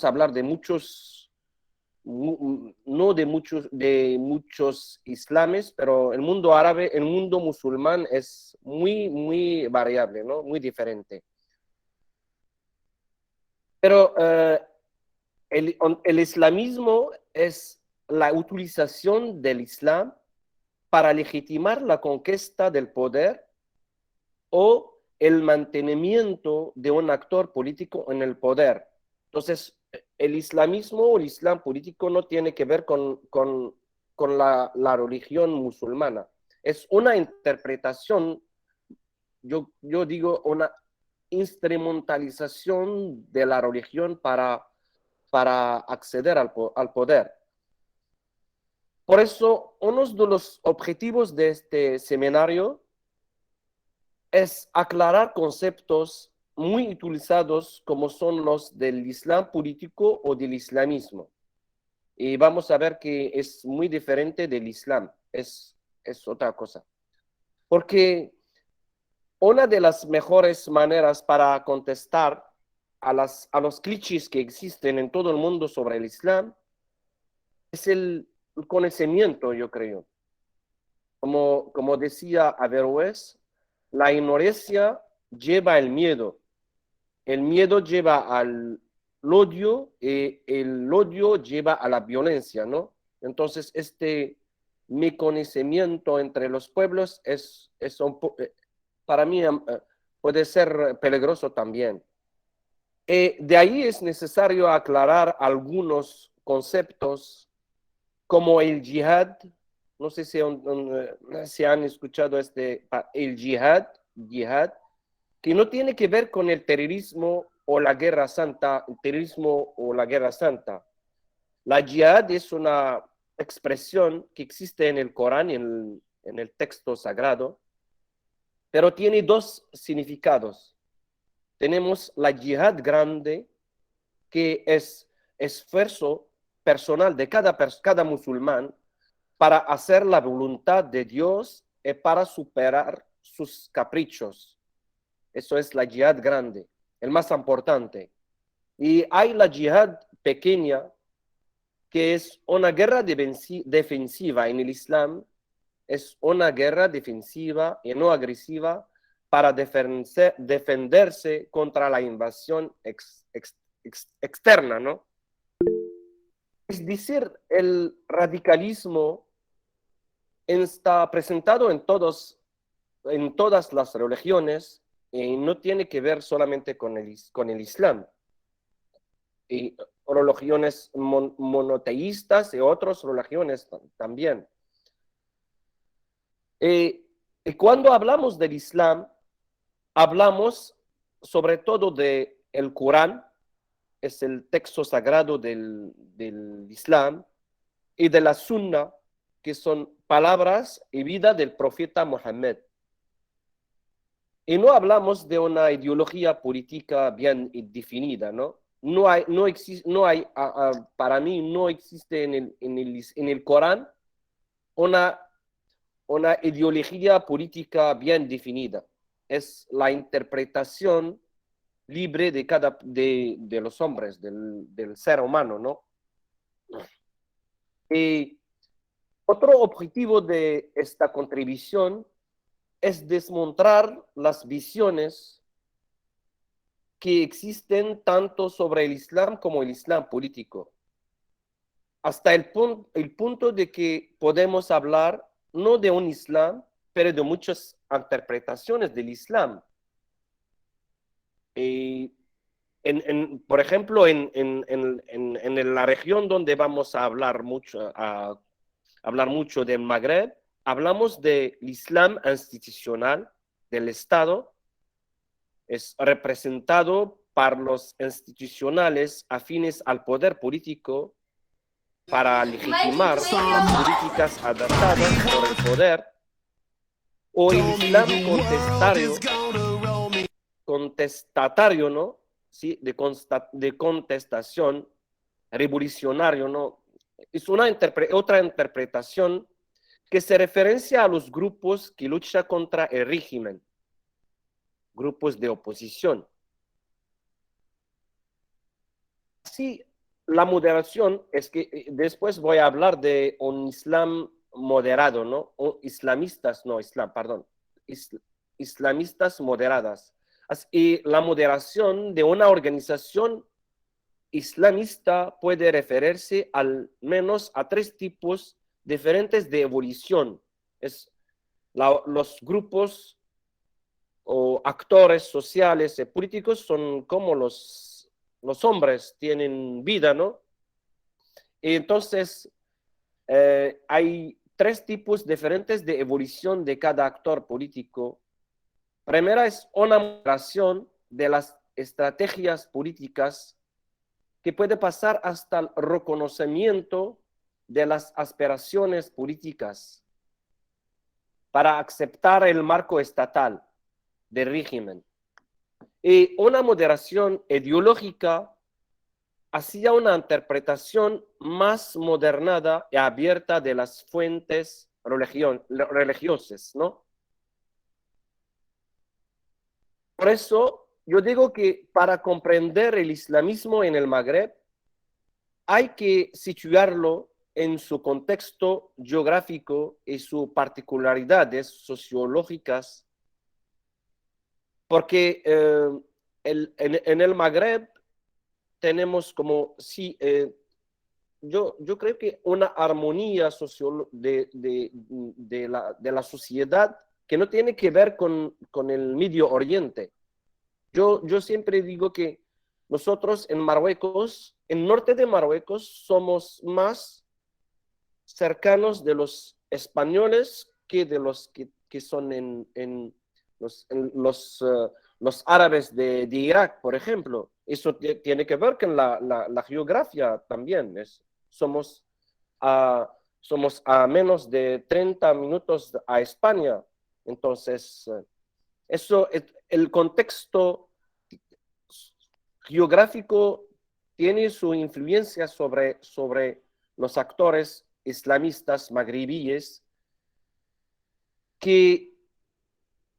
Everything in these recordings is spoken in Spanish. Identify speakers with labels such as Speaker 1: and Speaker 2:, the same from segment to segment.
Speaker 1: hablar de muchos, no de muchos islames, pero el mundo árabe, el mundo musulmán es muy variable, ¿no? Muy diferente. Pero el islamismo es la utilización del Islam para legitimar la conquista del poder o el mantenimiento de un actor político en el poder. Entonces, el islamismo o el islam político no tiene que ver con la religión musulmana. Es una interpretación, yo digo, una instrumentalización de la religión para acceder al poder. Por eso, uno de los objetivos de este seminario es aclarar conceptos muy utilizados como son los del Islam político o del islamismo. Y vamos a ver que es muy diferente del Islam, es otra cosa. Porque una de las mejores maneras para contestar a los clichés que existen en todo el mundo sobre el Islam es el conocimiento, yo creo. Como decía Averroes, la ignorancia lleva el miedo lleva al odio y el odio lleva a la violencia, ¿no? Entonces, mi conocimiento entre los pueblos para mí puede ser peligroso también. De ahí es necesario aclarar algunos conceptos como el yihad. No sé si han escuchado el yihad, que no tiene que ver con el terrorismo o la guerra santa, el terrorismo o la guerra santa. La yihad es una expresión que existe en el Corán, en el texto sagrado, pero tiene dos significados. Tenemos la yihad grande, que es esfuerzo personal de cada musulmán para hacer la voluntad de Dios y para superar sus caprichos. Eso es la yihad grande, el más importante. Y hay la yihad pequeña, que es una guerra defensiva en el Islam, es una guerra defensiva y no agresiva para defenderse contra la invasión externa, ¿no? Es decir, el radicalismo está presentado en todas las religiones y no tiene que ver solamente con el Islam. Y religiones monoteístas y otras religiones también. Y cuando hablamos del Islam, hablamos sobre todo del Corán, es el texto sagrado del Islam, y de la Sunna, que son palabras y vida del profeta Mohammed. Y no hablamos de una ideología política bien definida, ¿no? Para mí no existe en el Corán una ideología política bien definida. Es la interpretación libre de los hombres, del ser humano, ¿no? Y otro objetivo de esta contribución es desmontar las visiones que existen tanto sobre el Islam como el Islam político, hasta el punto de que podemos hablar no de un Islam, pero de muchas interpretaciones del Islam. Por ejemplo, en la región donde vamos a hablar mucho del Magreb, hablamos del Islam institucional del Estado, es representado por los institucionales afines al poder político para legitimar políticas adaptadas por el poder, o el Islam contestatario, ¿no? ¿Sí? De contestación revolucionario, ¿no? Es otra interpretación que se referencia a los grupos que luchan contra el régimen, grupos de oposición. así la moderación es que después voy a hablar de un Islam moderado, ¿no? O islamistas, no, Islam, perdón, islamistas moderadas. Y la moderación de una organización islamista puede referirse al menos a tres tipos diferentes de evolución. Los grupos o actores sociales y políticos son como los hombres, tienen vida, ¿no? Y entonces hay tres tipos diferentes de evolución de cada actor político. Primera es una moderación de las estrategias políticas que puede pasar hasta el reconocimiento de las aspiraciones políticas para aceptar el marco estatal del régimen. Y una moderación ideológica hacía una interpretación más modernada y abierta de las fuentes religiosas, ¿no? Por eso yo digo que para comprender el islamismo en el Magreb hay que situarlo en su contexto geográfico y sus particularidades sociológicas, porque en el Magreb tenemos como, sí, yo creo que una armonía de la sociedad que no tiene que ver con el Medio Oriente. Yo siempre digo que nosotros en Marruecos, en norte de Marruecos, somos más cercanos de los españoles que de los que son en los árabes de Irak, por ejemplo. Eso tiene que ver con la geografía también. Somos, somos a menos de 30 minutos a España. Entonces, eso, el contexto geográfico tiene su influencia sobre los actores islamistas magrebíes que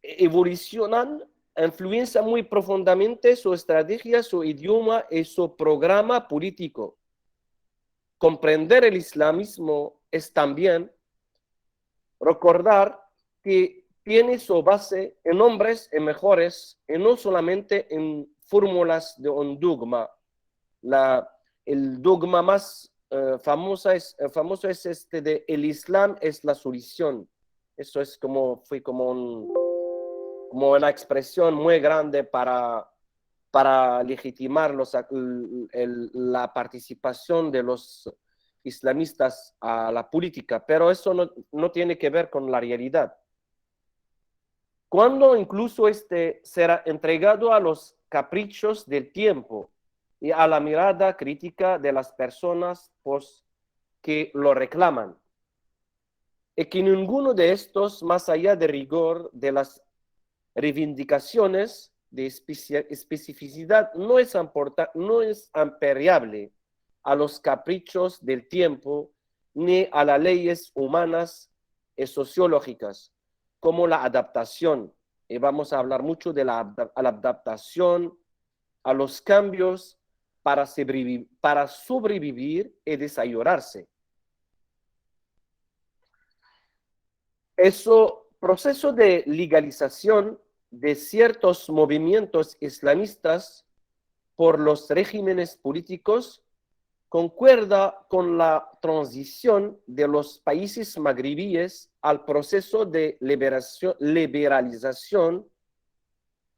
Speaker 1: evolucionan, influencian muy profundamente su estrategia, su idioma y su programa político. Comprender el islamismo es también recordar que tiene su base en hombres y mejores y no solamente en fórmulas de un dogma. El dogma más famoso es este de el Islam es la solución. Eso es fue como una expresión muy grande para legitimar la participación de los islamistas a la política, pero eso no tiene que ver con la realidad. Cuando incluso será entregado a los caprichos del tiempo y a la mirada crítica de las personas pues, que lo reclaman. Y que ninguno de estos, más allá de rigor de las reivindicaciones de especificidad, no es ampliable a los caprichos del tiempo ni a las leyes humanas y sociológicas, como la adaptación. Y vamos a hablar mucho de la adaptación a los cambios para sobrevivir y desarrollarse. Eso, proceso de legalización de ciertos movimientos islamistas por los regímenes políticos concuerda con la transición de los países magrebíes al proceso de liberalización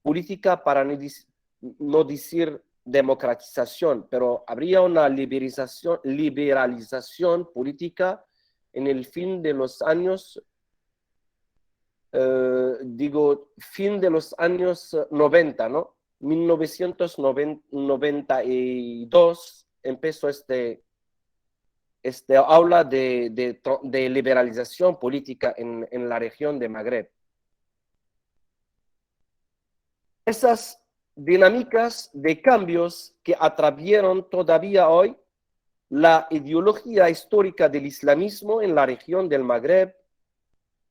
Speaker 1: política, para no decir democratización, pero habría una liberalización política en el fin de los años fin de los años 90, ¿no? 1992 empezó aula de liberalización política en la región de Magreb. Esas dinámicas de cambios que atraviesaron todavía hoy la ideología histórica del islamismo en la región del Magreb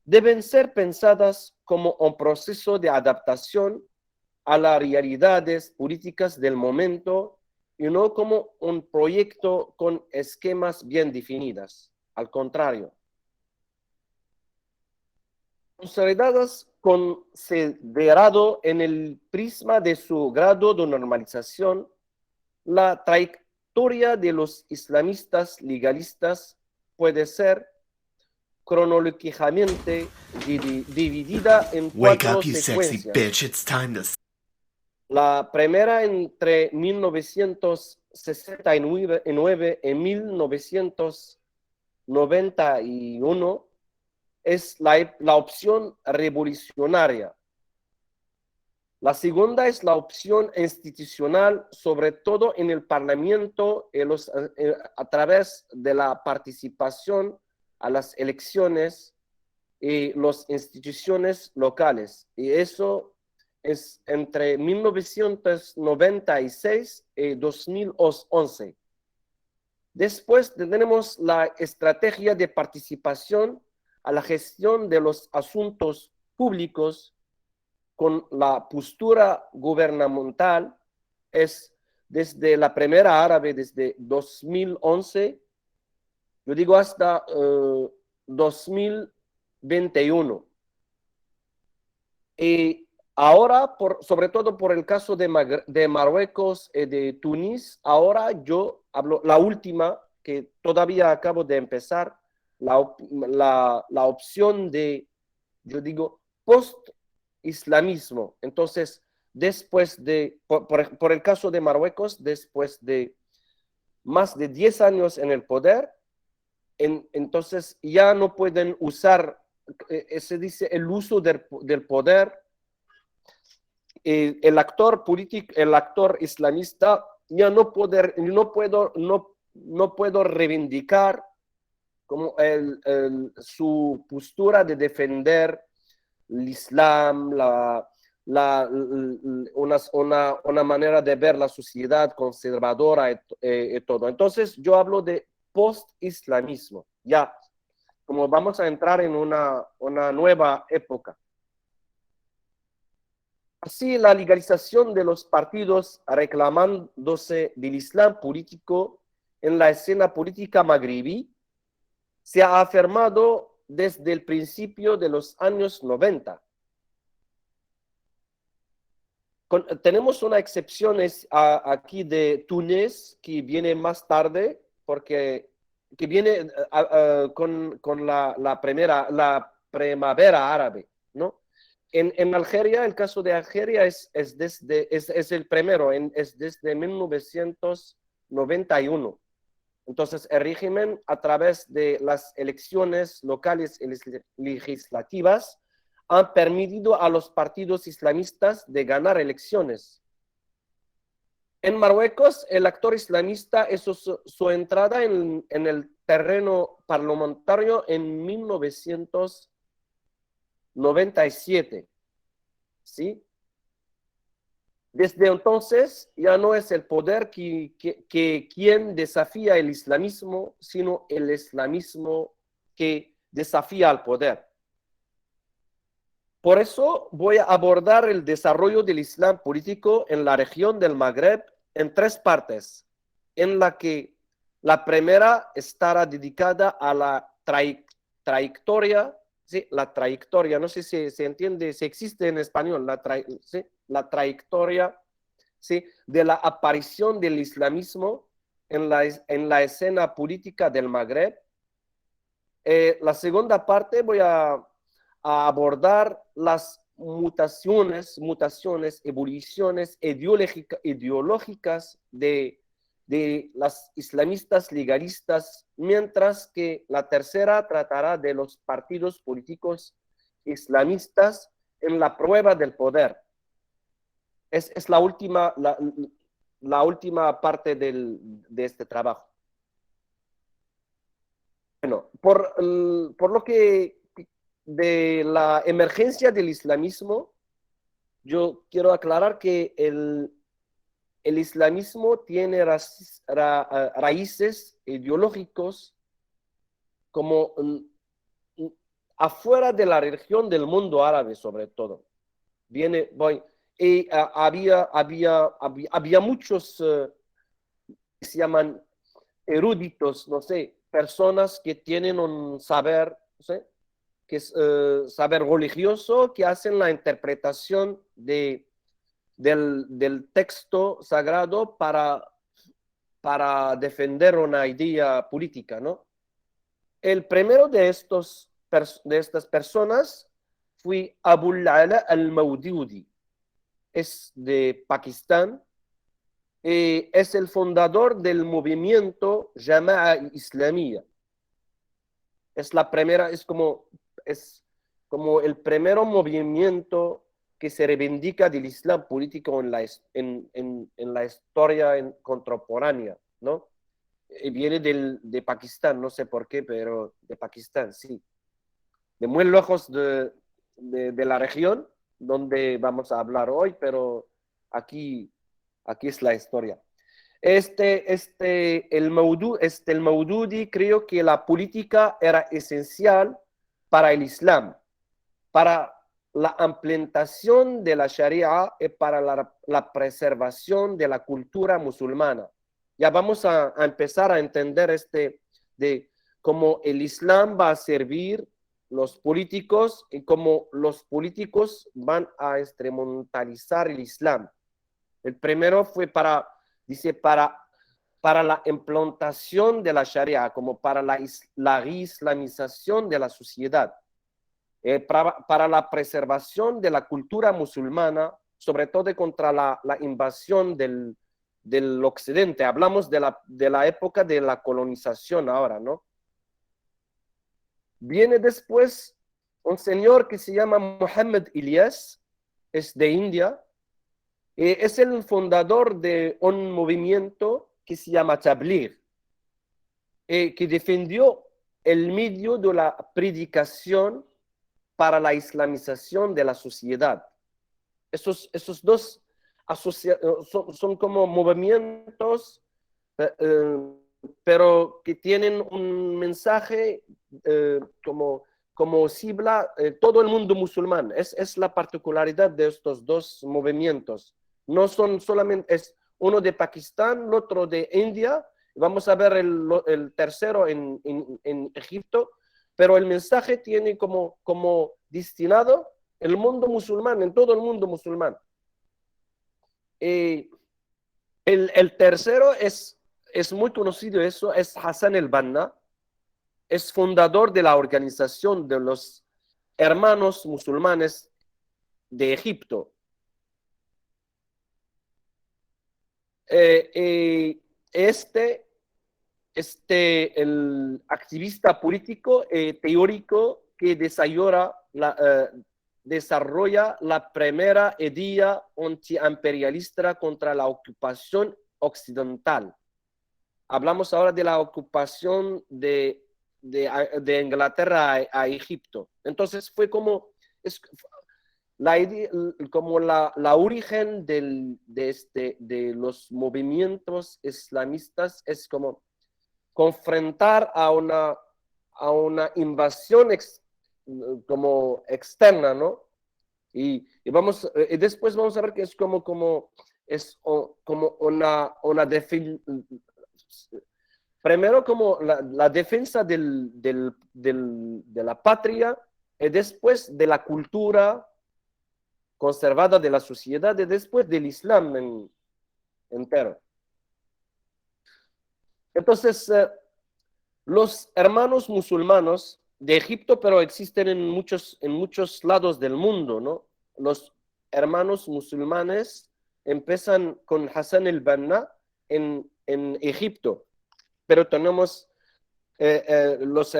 Speaker 1: deben ser pensadas como un proceso de adaptación a las realidades políticas del momento y no como un proyecto con esquemas bien definidas. Al contrario, considerado en el prisma de su grado de normalización, la trayectoria de los islamistas legalistas puede ser cronológicamente dividida en
Speaker 2: Wake
Speaker 1: cuatro
Speaker 2: up, you sexy
Speaker 1: secuencias.
Speaker 2: bitch. It's time to.
Speaker 1: La primera entre 1969 y 1991 es la opción revolucionaria. La segunda es la opción institucional, sobre todo en el Parlamento a través de la participación a las elecciones y las instituciones locales. Y eso es entre 1996 y 2011. Después tenemos la estrategia de participación a la gestión de los asuntos públicos con la postura gubernamental. Es desde la primera árabe, desde 2011, yo digo hasta 2021. Y ahora, sobre todo por el caso de Marruecos y de Túnez, ahora yo hablo la última, que todavía acabo de empezar, la opción de, yo digo, post-islamismo. Entonces, después de, por el caso de Marruecos, después de más de 10 años en el poder, entonces ya no pueden usar, se dice, el uso del poder. El actor político, el actor islamista, ya no puedo reivindicar como su postura de defender el Islam, una manera de ver la sociedad conservadora y todo. Entonces yo hablo de post-islamismo, ya, como vamos a entrar en una nueva época. Así, la legalización de los partidos reclamándose del Islam político en la escena política magrebí se ha afirmado desde el principio de los años 90. Tenemos una excepción aquí de Túnez, que viene más tarde, porque que viene con la primavera árabe, ¿no? En Algeria, el caso de Algeria es el primero, es desde 1991. Entonces, el régimen, a través de las elecciones locales y legislativas, han permitido a los partidos islamistas de ganar elecciones. En Marruecos, el actor islamista hizo su entrada en el terreno parlamentario en 1997, ¿sí? Desde entonces ya no es el poder quien desafía el islamismo, sino el islamismo que desafía al poder. Por eso voy a abordar el desarrollo del Islam político en la región del Magreb en tres partes, en la que la primera estará dedicada a la trayectoria, ¿sí? La trayectoria, no sé si se entiende, si existe en español, ¿sí? La trayectoria, ¿sí? De la aparición del islamismo en la escena política del Magreb. La segunda parte voy a abordar las mutaciones, evoluciones ideológicas de las islamistas legalistas, mientras que la tercera tratará de los partidos políticos islamistas en la prueba del poder. Es la última parte de este trabajo. Bueno, por lo que de la emergencia del islamismo, yo quiero aclarar que el islamismo tiene raíces ideológicos como afuera de la región del mundo árabe, sobre todo. Y había muchos se llaman eruditos, no sé, personas que tienen un saber, no sé, que es saber religioso, que hacen la interpretación del texto sagrado para defender una idea política, ¿no? El primero de estas personas fue Abul Ala al-Maududi, es de Pakistán, es el fundador del movimiento Jama'a Islamiyya. Es como el primer movimiento que se reivindica del Islam político en la historia contemporánea, ¿no? Viene de Pakistán, no sé por qué, pero de Pakistán, sí. De muy lejos de la región donde vamos a hablar hoy, pero aquí es la historia. El Maududi creo que la política era esencial para el Islam, para la implementación de la Sharia y para la preservación de la cultura musulmana. Ya vamos a empezar a entender de cómo el Islam va a servir los políticos y cómo los políticos van a instrumentalizar el Islam. El primero fue para la implantación de la Sharia, como para la islamización de la sociedad, para la preservación de la cultura musulmana, sobre todo contra la invasión del occidente. Hablamos de la época de la colonización ahora, ¿no? Viene después un señor que se llama Muhammad Ilyas, es de India, es el fundador de un movimiento que se llama Tabligh, que defendió el medio de la predicación para la islamización de la sociedad. Esos dos son como movimientos, pero que tienen un mensaje como Sibla, todo el mundo musulmán. Es la particularidad de estos dos movimientos. No son solamente, es uno de Pakistán, el otro de India, vamos a ver el tercero en Egipto, pero el mensaje tiene como destinado el mundo musulmán, en todo el mundo musulmán. El tercero es muy conocido, eso es Hassan el-Banna, es fundador de la organización de los hermanos musulmanes de Egipto. El activista político teórico que desarrolla la primera idea antiimperialista contra la ocupación occidental. Hablamos ahora de la ocupación de Inglaterra a Egipto. Entonces fue como la origen de los movimientos islamistas es como confrontar a una invasión como externa, ¿no? Y después vamos a ver que es como una defensa, primero como la defensa de la patria y después de la cultura conservada de la sociedad y después del Islam entero. Entonces, los hermanos musulmanos de Egipto, pero existen en muchos lados del mundo, ¿no? Los hermanos musulmanes empiezan con Hassan el-Banna en Egipto, pero tenemos los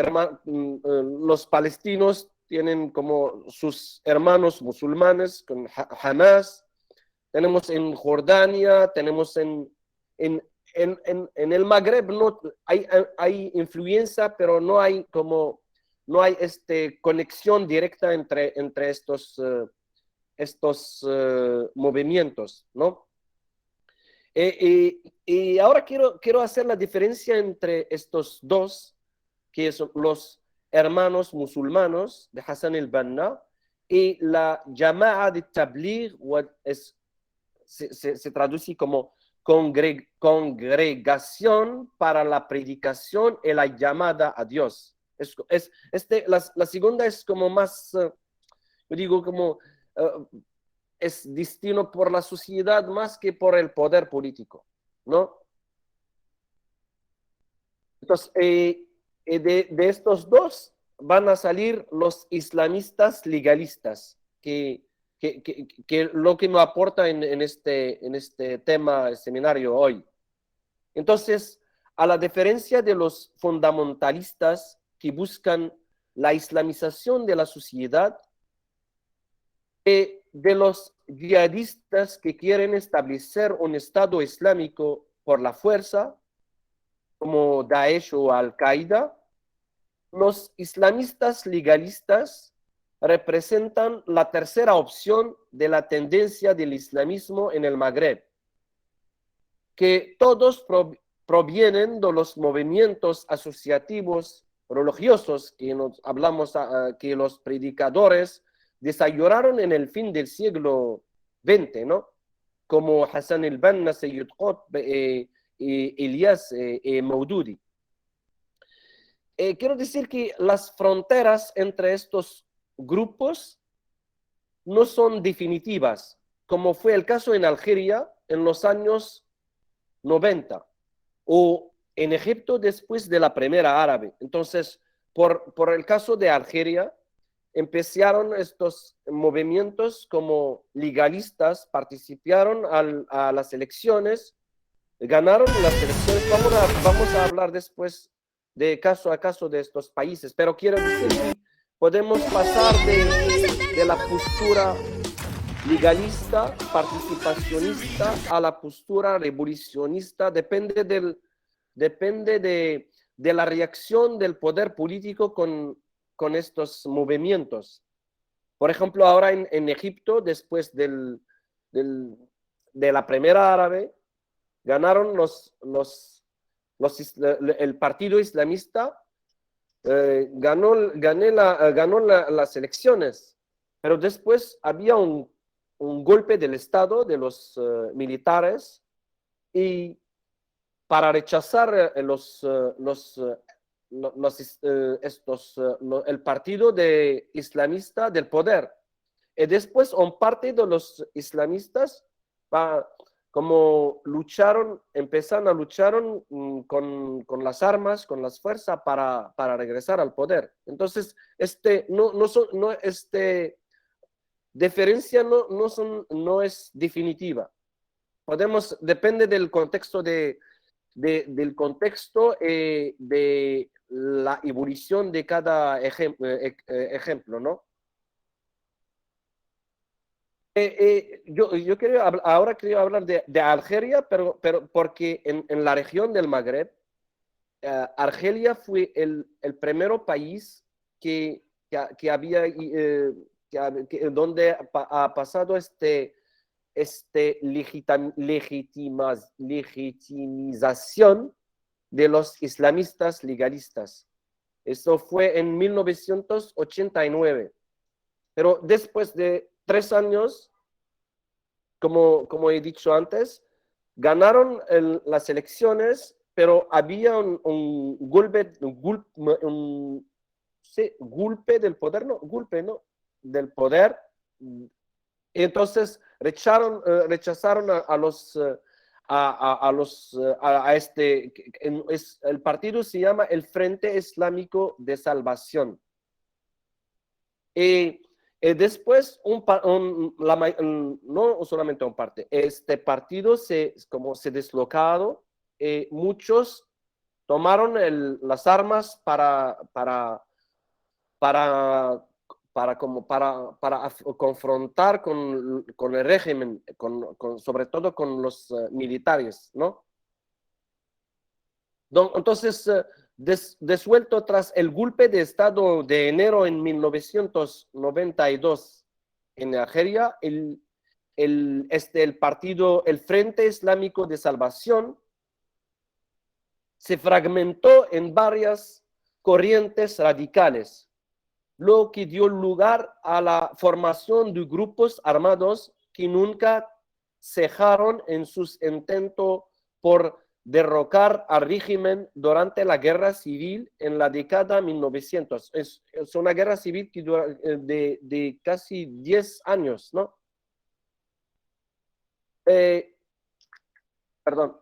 Speaker 1: palestinos tienen como sus hermanos musulmanes con Hamas, tenemos en Jordania, tenemos en el Magreb no hay influencia, pero no hay conexión directa entre estos movimientos, ¿no? Y ahora quiero hacer la diferencia entre estos dos, que son los hermanos musulmanos de Hassan el-Banna y la Jama'a de Tabligh, se traduce como congregación para la predicación y la llamada a Dios. La segunda es como más, yo digo como, es distinto por la sociedad más que por el poder político, ¿no? Entonces, de estos dos van a salir los islamistas legalistas, que lo que me aporta en este tema, el seminario hoy. Entonces, a la diferencia de los fundamentalistas que buscan la islamización de la sociedad, de los yihadistas que quieren establecer un Estado islámico por la fuerza, como Daesh o Al-Qaeda, los islamistas legalistas representan la tercera opción de la tendencia del islamismo en el Magreb, que todos provienen de los movimientos asociativos religiosos que nos hablamos, que los predicadores desarrollaron en el fin del siglo XX, ¿no? Como Hassan el-Banna, Sayyid Qutb, Ilyas Maududi. Quiero decir que las fronteras entre estos grupos no son definitivas, como fue el caso en Algeria en los años 90 o en Egipto después de la Primera Árabe. Entonces, por el caso de Algeria, empezaron estos movimientos como legalistas, participaron a las elecciones, ganaron las elecciones. Vamos a hablar después de caso a caso de estos países, pero quiero decir que podemos pasar de la postura legalista, participacionista, a la postura revolucionista, depende de la reacción del poder político con estos movimientos. Por ejemplo, ahora en Egipto, después de la Primera Árabe, ganaron el partido islamista, ganó las elecciones, pero después había un golpe del Estado, de los militares, y para rechazar el partido islamista del poder. Y después un parte de los islamistas como empezaron a luchar con las armas, con las fuerzas para regresar al poder. Entonces, diferencia no es definitiva. Depende del contexto del contexto de la evolución de cada ejemplo, ¿no? Yo ahora quería hablar de Argelia, pero porque en la región del Magreb, Argelia fue el primer país que había, donde ha pasado legitimización de los islamistas legalistas. Eso fue en 1989. Pero después de 3 años, como he dicho antes, ganaron las elecciones, pero había un golpe del poder, del poder. Entonces rechazaron el partido se llama el Frente Islámico de Salvación. Después, no solamente un parte, este partido se deslocado, muchos tomaron las armas para confrontar con el régimen, sobre todo con los militares, ¿no? Entonces, desuelto tras el golpe de Estado de enero en 1992 en Argelia, el partido, el Frente Islámico de Salvación, se fragmentó en varias corrientes radicales, lo que dio lugar a la formación de grupos armados que nunca cejaron en sus intentos por derrocar al régimen durante la guerra civil en la década de 1900. Es una guerra civil que dura, de casi 10 años, ¿no? Perdón.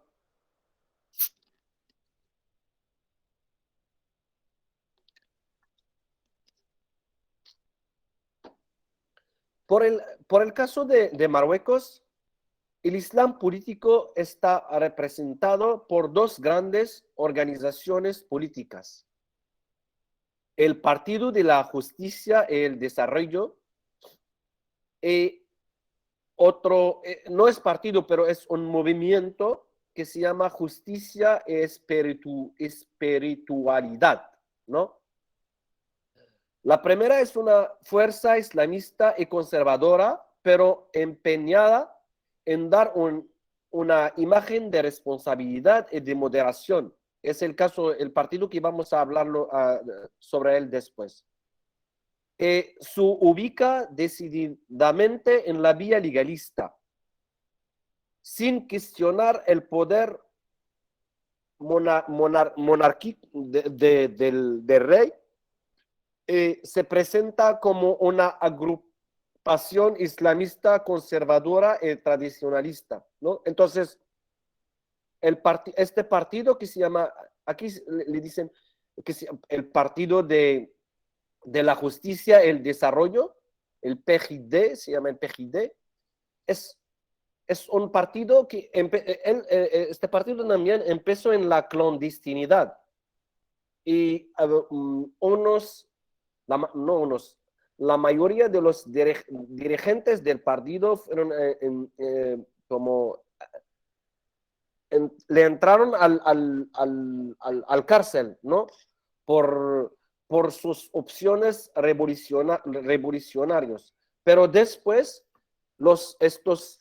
Speaker 1: Por el caso de Marruecos, el Islam político está representado por dos grandes organizaciones políticas: el Partido de la Justicia y el Desarrollo, y otro, no es partido, pero es un movimiento que se llama Justicia y Espiritualidad, ¿no? La primera es una fuerza islamista y conservadora, pero empeñada en dar una imagen de responsabilidad y de moderación. Es el caso, el partido que vamos a hablar sobre él después. Se ubica decididamente en la vía legalista, sin cuestionar el poder monárquico del rey. Se presenta como una agrupación islamista conservadora y tradicionalista, ¿no? Entonces, este partido que se llama, aquí le dicen que el Partido de la Justicia y el Desarrollo, el PJD, se llama el PJD, es un partido que, este partido también empezó en la clandestinidad, y la mayoría de los dirigentes del partido fueron le entraron al cárcel, ¿no? Por sus opciones revolucionarios. Pero después estos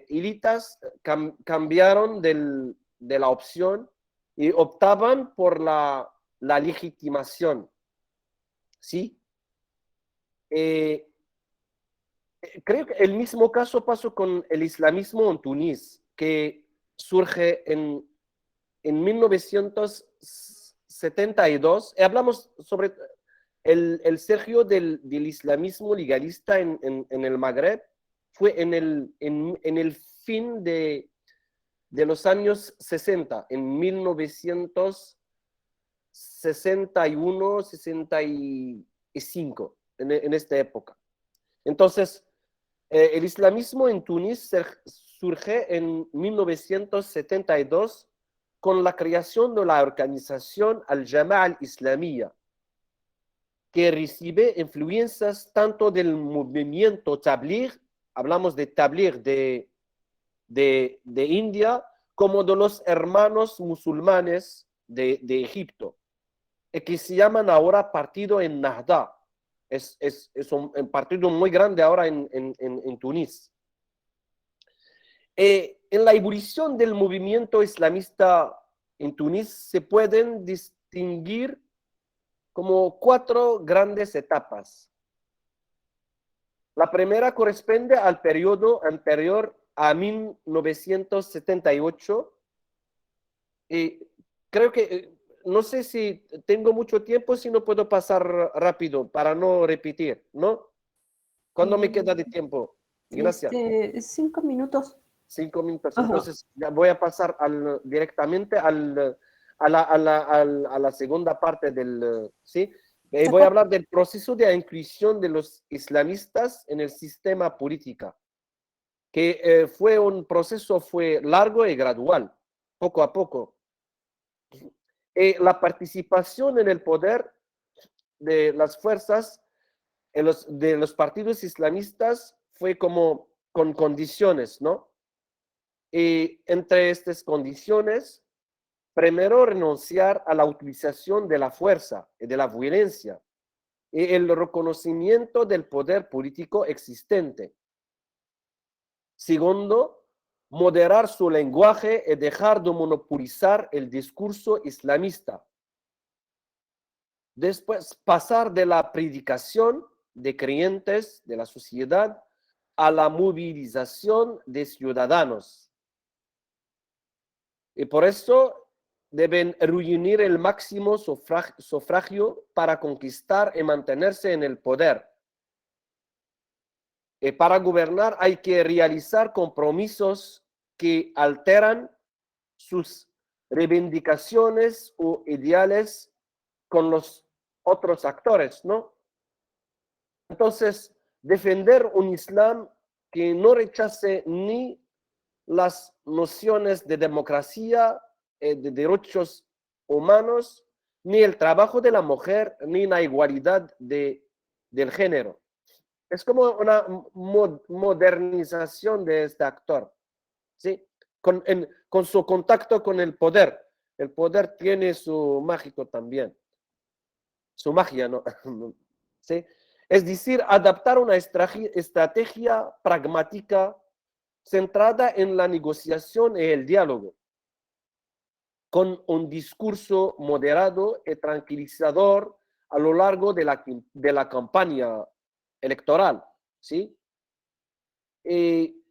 Speaker 1: élitas cambiaron de la opción y optaban por la legitimación, ¿sí? Creo que el mismo caso pasó con el islamismo en Túnez, que surge en 1972. Hablamos sobre el surgio del islamismo legalista en el Magreb. Fue en el fin de los años 60, en 1961, 65, en esta época. Entonces, el islamismo en Túnez surge en 1972 con la creación de la organización Al-Jama'a Al-Islamiyya, que recibe influencias tanto del movimiento Tabligh, hablamos de Tabligh de India, como de los hermanos musulmanes de Egipto, que se llaman ahora Partido en Nahda. Es un partido muy grande ahora en Túnez. En la evolución del movimiento islamista en Túnez se pueden distinguir como 4 grandes etapas. La primera corresponde al periodo anterior a 1978. Creo que, no sé si tengo mucho tiempo, si no puedo pasar rápido para no repetir, ¿no? ¿Cuándo me queda de tiempo? Gracias.
Speaker 2: 5 minutos.
Speaker 1: 5 minutos.
Speaker 2: Ajá.
Speaker 1: Entonces, ya voy a pasar directamente a la segunda parte del, ¿sí? Voy a hablar del proceso de inclusión de los islamistas en el sistema político, que fue un proceso, fue largo y gradual, poco a poco. La participación en el poder de las fuerzas de los partidos islamistas fue como con condiciones, ¿no? Y entre estas condiciones, primero renunciar a la utilización de la fuerza y de la violencia, y el reconocimiento del poder político existente. Segundo, moderar su lenguaje y dejar de monopolizar el discurso islamista. Después, pasar de la predicación de creyentes de la sociedad a la movilización de ciudadanos. Y por eso deben reunir el máximo sufragio para conquistar y mantenerse en el poder. Y para gobernar hay que realizar compromisos que alteran sus reivindicaciones o ideales con los otros actores, ¿no? Entonces, defender un Islam que no rechace ni las nociones de democracia, de derechos humanos, ni el trabajo de la mujer, ni la igualdad del género. Es como una modernización de este actor, ¿sí? Con su contacto con el poder. El poder tiene su mágico también, su magia, ¿no? ¿Sí? Es decir, adaptar una estrategia pragmática centrada en la negociación y el diálogo, con un discurso moderado y tranquilizador a lo largo de la campaña electoral, ¿sí? Y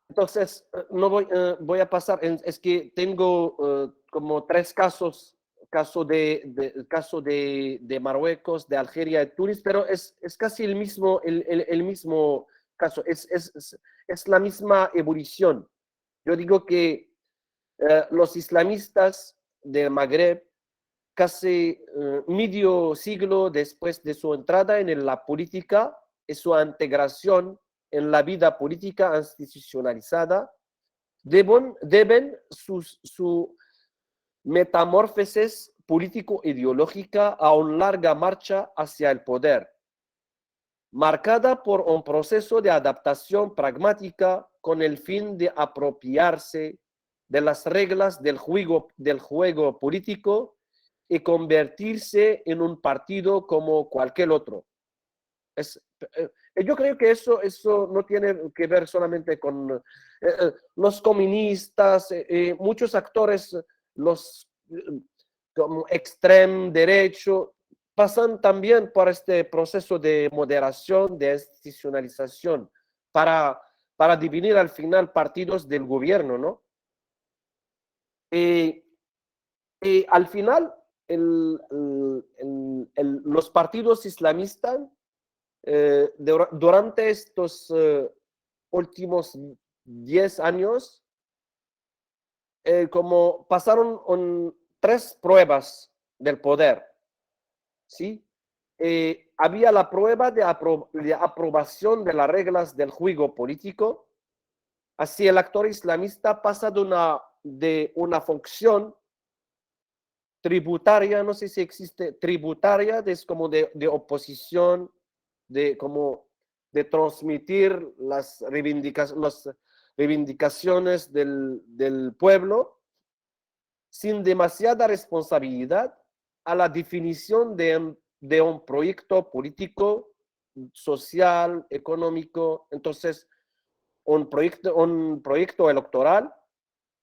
Speaker 1: entonces, no voy a pasar, es que tengo como tres casos, caso de Marruecos, de Algeria, de Túnez, pero es casi el mismo caso, es la misma evolución. Yo digo que los islamistas del Magreb, casi medio siglo después de su entrada en la política y su integración en la vida política institucionalizada, deben su metamorfosis político-ideológica a una larga marcha hacia el poder, marcada por un proceso de adaptación pragmática con el fin de apropiarse de las reglas del juego político y convertirse en un partido como cualquier otro. Yo creo que eso no tiene que ver solamente con los comunistas, muchos actores, los como extrem derecho, pasan también por este proceso de moderación, de institucionalización, para dividir al final partidos del gobierno, ¿no? Y al final, los partidos islamistas durante estos últimos 10 años, como pasaron tres pruebas del poder, ¿sí? Había la prueba de aprobación de las reglas del juego político. Así el actor islamista pasa de una función tributaria, no sé si existe, tributaria, es como de oposición, de transmitir las reivindicaciones del pueblo sin demasiada responsabilidad a la definición de un proyecto político, social, económico. Entonces, un proyecto electoral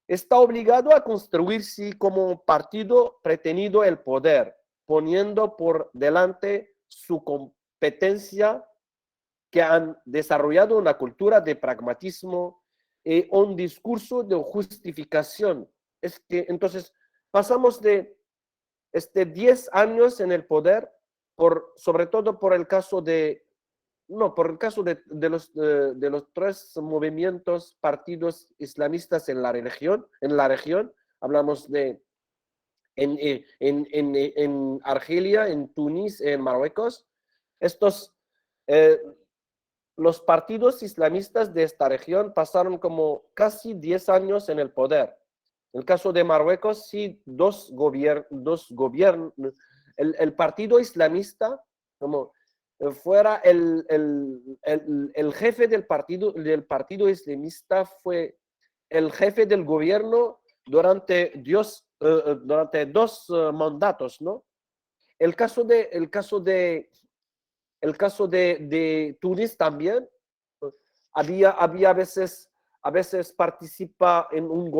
Speaker 1: está obligado a construirse como partido pretendido el poder, poniendo por delante su competencia, que han desarrollado una cultura de pragmatismo y un discurso de justificación. Es que entonces pasamos de 10 años en el poder, sobre todo por el caso de los tres movimientos, partidos islamistas en la región, hablamos de en Argelia, en Túnez, en Marruecos, eh, los partidos islamistas de esta región pasaron como casi 10 años en el poder. En el caso de Marruecos, sí, dos gobiernos, el partido islamista, como fuera el jefe del partido islamista, fue el jefe del gobierno durante dos mandatos, ¿no? El caso de Túnez también, había a veces participa en un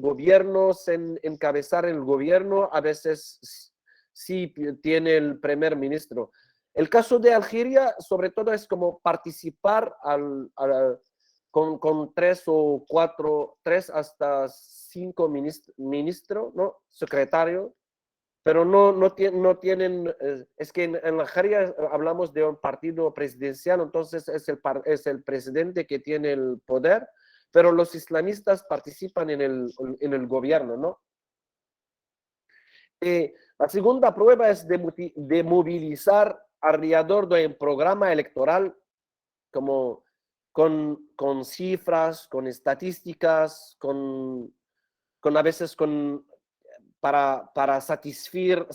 Speaker 1: gobierno sin encabezar el gobierno, a veces sí tiene el primer ministro. El caso de Algeria, sobre todo, es como participar con 3 hasta 5 ministros, ¿no? Secretario, pero no tienen, es que en Algeria hablamos de un partido presidencial, entonces es el presidente que tiene el poder, pero los islamistas participan en el gobierno, ¿no? La segunda prueba es de movilizar alrededor de un programa electoral como con cifras, con estadísticas, a veces para satisfacer,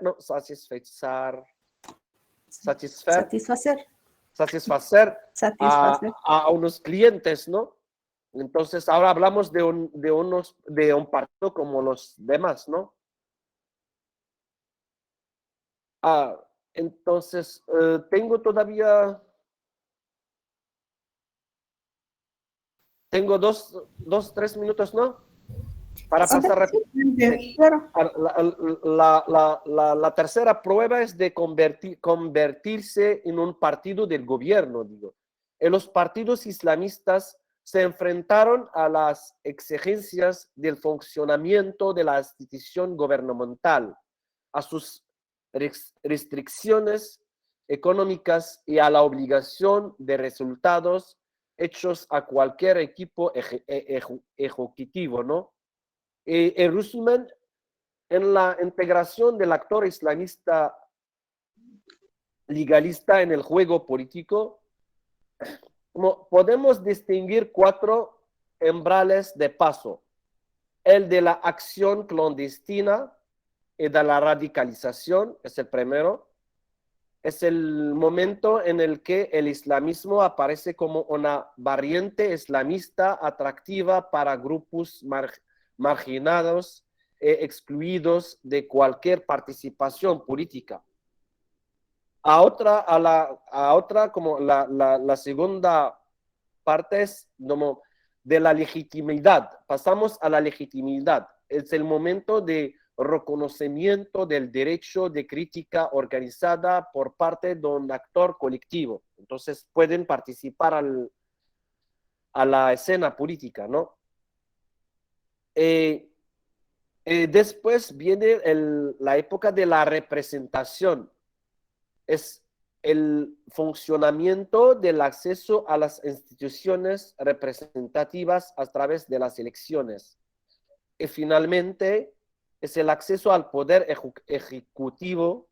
Speaker 1: no,
Speaker 2: Satisfacer.
Speaker 1: satisfacer
Speaker 2: Satisfacer.
Speaker 1: a unos clientes, ¿no? Entonces, ahora hablamos de un partido como los demás, ¿no? Entonces, tengo 3 minutos, ¿no? Para
Speaker 2: Sí,
Speaker 1: pasar rápido.
Speaker 2: sí, claro.
Speaker 1: La tercera prueba es de convertirse en un partido del gobierno, digo. Los partidos islamistas se enfrentaron a las exigencias del funcionamiento de la institución gubernamental, a sus restricciones económicas y a la obligación de resultados hechos a cualquier equipo ejecutivo, ¿no? En resumen, en la integración del actor islamista legalista en el juego político, podemos distinguir 4 umbrales de paso. El de la acción clandestina y de la radicalización es el primero. Es el momento en el que el islamismo aparece como una variante islamista atractiva para grupos marginados e excluidos de cualquier participación política. A otra como la segunda parte es como de la legitimidad. Pasamos a la legitimidad. Es el momento de reconocimiento del derecho de crítica organizada por parte de un actor colectivo. Entonces pueden participar a la escena política, ¿no? Después viene la época de la representación. Es el funcionamiento del acceso a las instituciones representativas a través de las elecciones. Y finalmente, es el acceso al poder ejecutivo,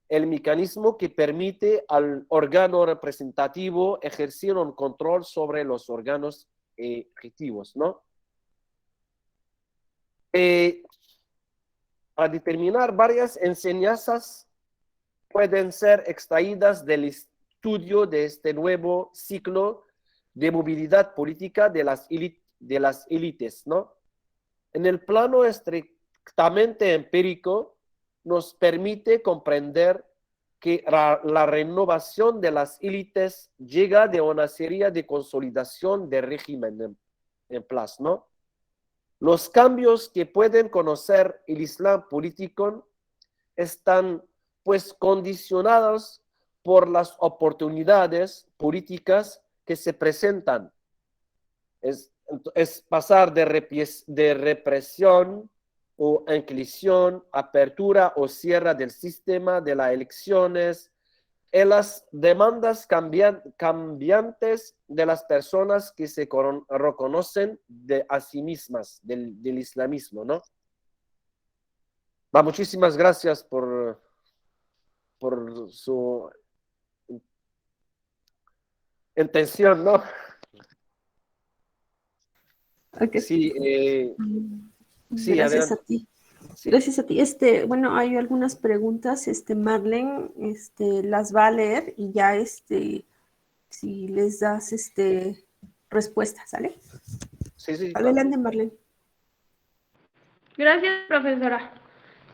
Speaker 1: el mecanismo que permite al órgano representativo ejercer un control sobre los órganos ejecutivos, ¿no? Para determinar varias enseñanzas pueden ser extraídas del estudio de este nuevo ciclo de movilidad política de las élites, ¿no? En el plano estrictamente empírico, nos permite comprender que la renovación de las élites llega de una serie de consolidación de régimen en place, ¿no? Los cambios que pueden conocer el Islam político están pues condicionados por las oportunidades políticas que se presentan. Es pasar de represión o inclusión, apertura o cierre del sistema de las elecciones, en las demandas cambiantes de las personas que se reconocen a sí mismas, del islamismo, ¿no? Muchísimas gracias por su intención, ¿no?
Speaker 2: Okay.
Speaker 1: Sí, sí,
Speaker 2: Gracias a
Speaker 1: adelante.
Speaker 2: ti.
Speaker 1: Sí.
Speaker 2: Gracias a ti. Bueno, hay algunas preguntas, Marlene, las va a leer y ya, si les das, respuesta, ¿sale?
Speaker 1: Sí, sí,
Speaker 2: Adelante, Marlene.
Speaker 3: Gracias, profesora.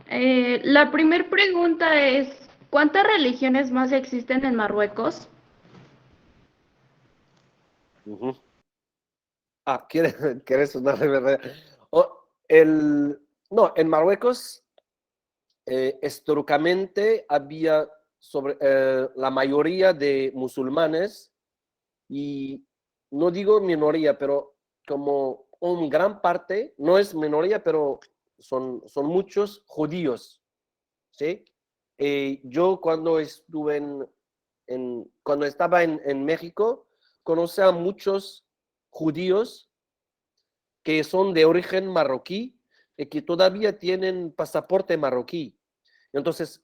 Speaker 3: La primera pregunta es, ¿cuántas religiones más existen en Marruecos?
Speaker 1: ¿Quieres una de verdad? No, en Marruecos históricamente había sobre la mayoría de musulmanes, y no digo minoría, pero como una gran parte, no es minoría, pero son muchos judíos, ¿sí? Yo cuando estuve cuando estaba en México, conocí a muchos judíos que son de origen marroquí y que todavía tienen pasaporte marroquí. Entonces,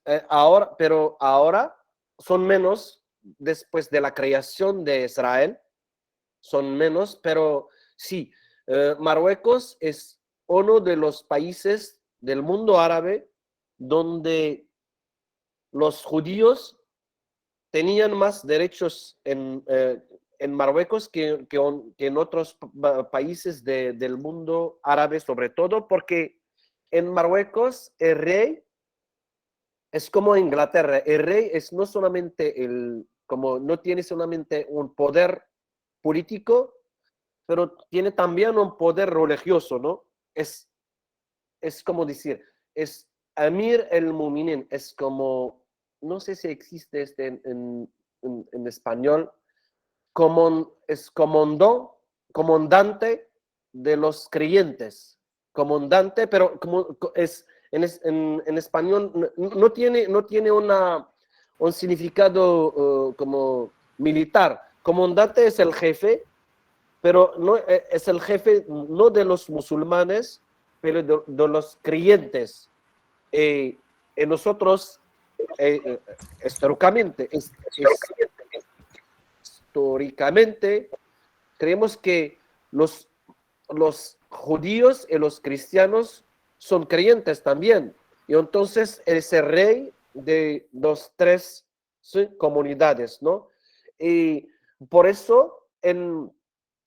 Speaker 1: pero ahora son menos después de la creación de Israel, son menos, pero sí, Marruecos es uno de los países del mundo árabe donde los judíos tenían más derechos en Marruecos que en otros países del mundo árabe, sobre todo porque en Marruecos el rey es como Inglaterra. El rey es no solamente como no tiene solamente un poder político, pero tiene también un poder religioso, ¿no? Es como decir, es Amir el-Muminin, es como, no sé si existe en español, es comandante de los creyentes, comandante, pero en español no tiene un significado como militar. Comandante es el jefe, pero no es el jefe no de los musulmanes, pero de los creyentes. Nosotros, históricamente, históricamente, creemos que los judíos y los cristianos son creyentes también. Y entonces es el rey de los tres, ¿sí?, comunidades, ¿no? Y por eso en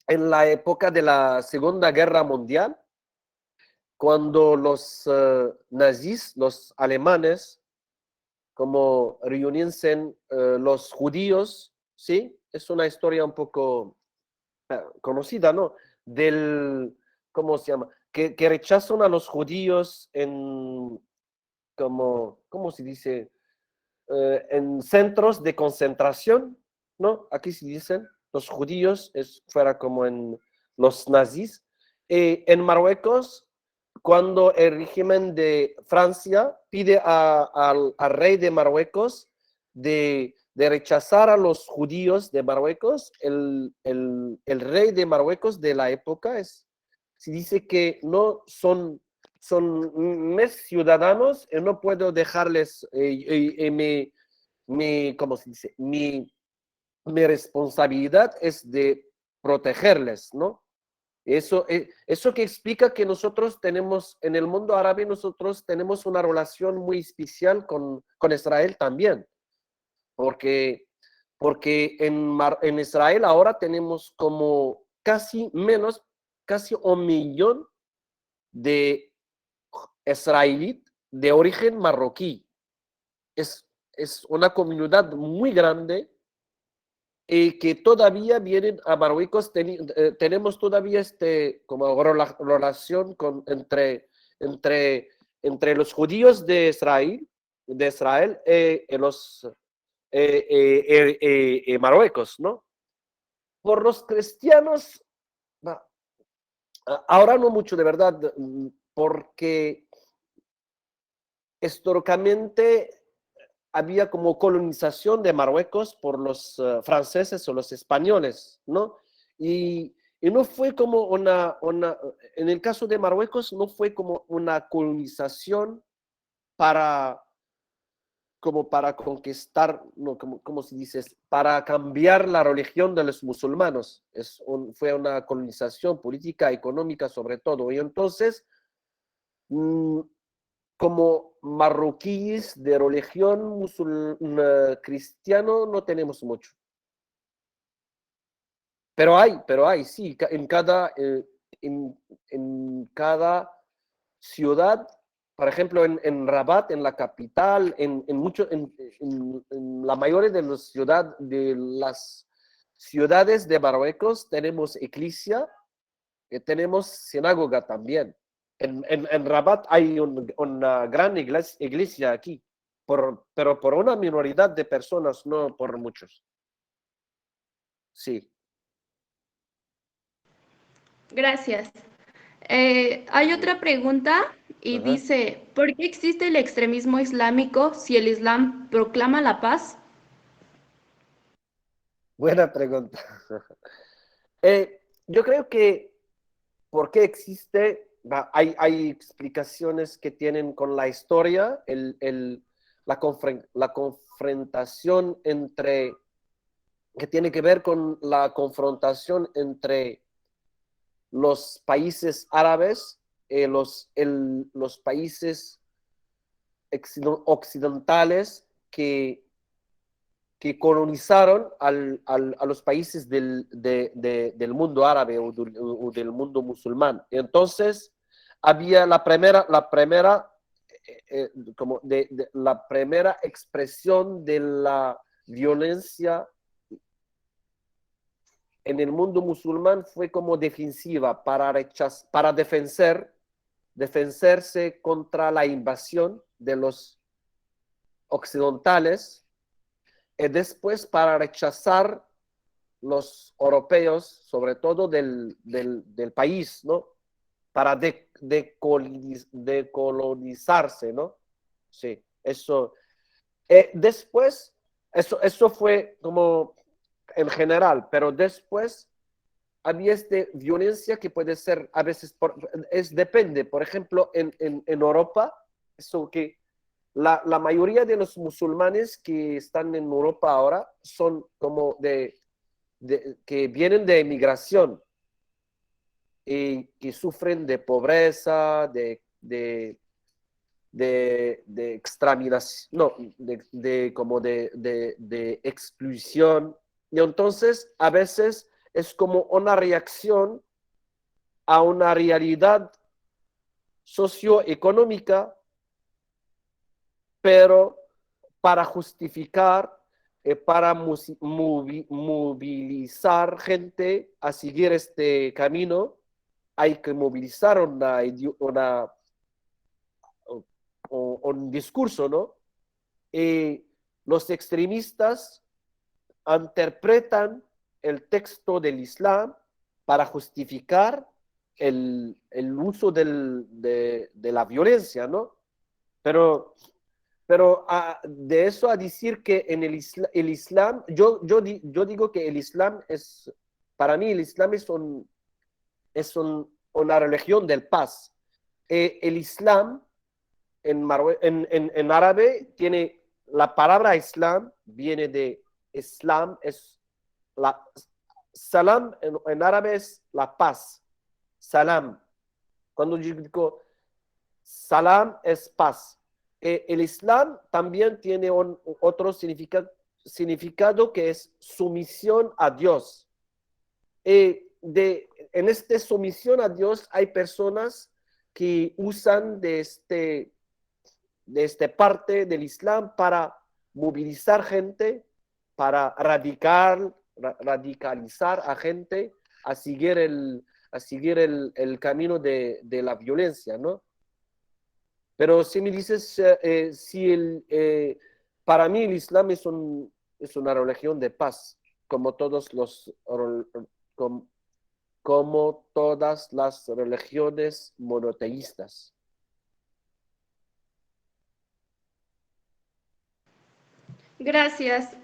Speaker 1: la época de la Segunda Guerra Mundial, cuando los nazis, los alemanes, como reuniesen los judíos, ¿sí? Es una historia un poco conocida, ¿no? ¿Cómo se llama? Que rechazan a los judíos ¿cómo se dice? En centros de concentración, ¿no? Aquí se dicen, los judíos fuera como en los nazis. En Marruecos, cuando el régimen de Francia pide al rey de Marruecos de rechazar a los judíos de Marruecos, el rey de Marruecos de la época se dice que no son mis ciudadanos y no puedo dejarles ¿cómo se dice? Mi responsabilidad es de protegerles, ¿no? Eso que explica que nosotros tenemos, en el mundo árabe, nosotros tenemos una relación muy especial con Israel también, porque en Israel ahora tenemos como casi 1 millón de israelíes de origen marroquí. Es una comunidad muy grande que todavía vienen a Marruecos. Tenemos todavía como relación entre los judíos de Israel y los Marruecos, ¿no? Por los cristianos, ahora no mucho, de verdad, porque históricamente había como colonización de Marruecos por los franceses o los españoles, ¿no? Y no fue como en el caso de Marruecos, no fue como una colonización como para conquistar, no, como se dice, para cambiar la religión de los musulmanes. Fue una colonización política, económica sobre todo. Y entonces, como marroquíes de religión cristiano no tenemos mucho. Pero hay, sí, en cada ciudad, por ejemplo, en Rabat, en la capital, en la mayoría de las ciudades de Marruecos tenemos iglesia, tenemos sinagoga también. En Rabat hay una gran iglesia aquí, pero por una minoría de personas, no por muchos. Sí.
Speaker 3: Gracias. Hay otra pregunta y
Speaker 1: Ajá.
Speaker 3: dice, ¿por qué existe el extremismo islámico si el Islam proclama la paz?
Speaker 1: Buena pregunta. Yo creo que por qué existe, hay explicaciones que tienen con la historia, la confrontación entre, que tiene que ver con la confrontación entre los países árabes, los países occidentales que colonizaron a los países del mundo árabe o del mundo musulmán. Entonces, había la primera expresión de la violencia en el mundo musulmán fue como defensiva para defenderse contra la invasión de los occidentales y después para rechazar los europeos, sobre todo del país, ¿no? Para decolonizarse, ¿no? Sí, eso. Después, eso fue como en general, pero después había violencia que puede ser a veces, depende, por ejemplo, en Europa, eso que la mayoría de los musulmanes que están en Europa ahora son como que vienen de emigración y que sufren de pobreza, de exterminación, no, como de exclusión. Y entonces a veces es como una reacción a una realidad socioeconómica, pero para justificar, para movilizar gente a seguir este camino, hay que movilizar un discurso, ¿no? Y los extremistas interpretan el texto del Islam para justificar el uso de la violencia, ¿no? Pero de eso a decir que en el Islam, yo digo que el Islam para mí el Islam una religión del paz. El Islam en árabe tiene la palabra Islam, viene de Islam, salam en árabe es la paz, salam. Cuando yo digo salam es paz. El Islam también tiene otro significado que es sumisión a Dios. En esta sumisión a Dios hay personas que usan de esta parte del Islam para movilizar gente, para radicalizar a gente a seguir el camino de la violencia, ¿no? Pero si me dices, para mí el Islam es una religión de paz, como como todas las religiones monoteístas.
Speaker 3: Gracias.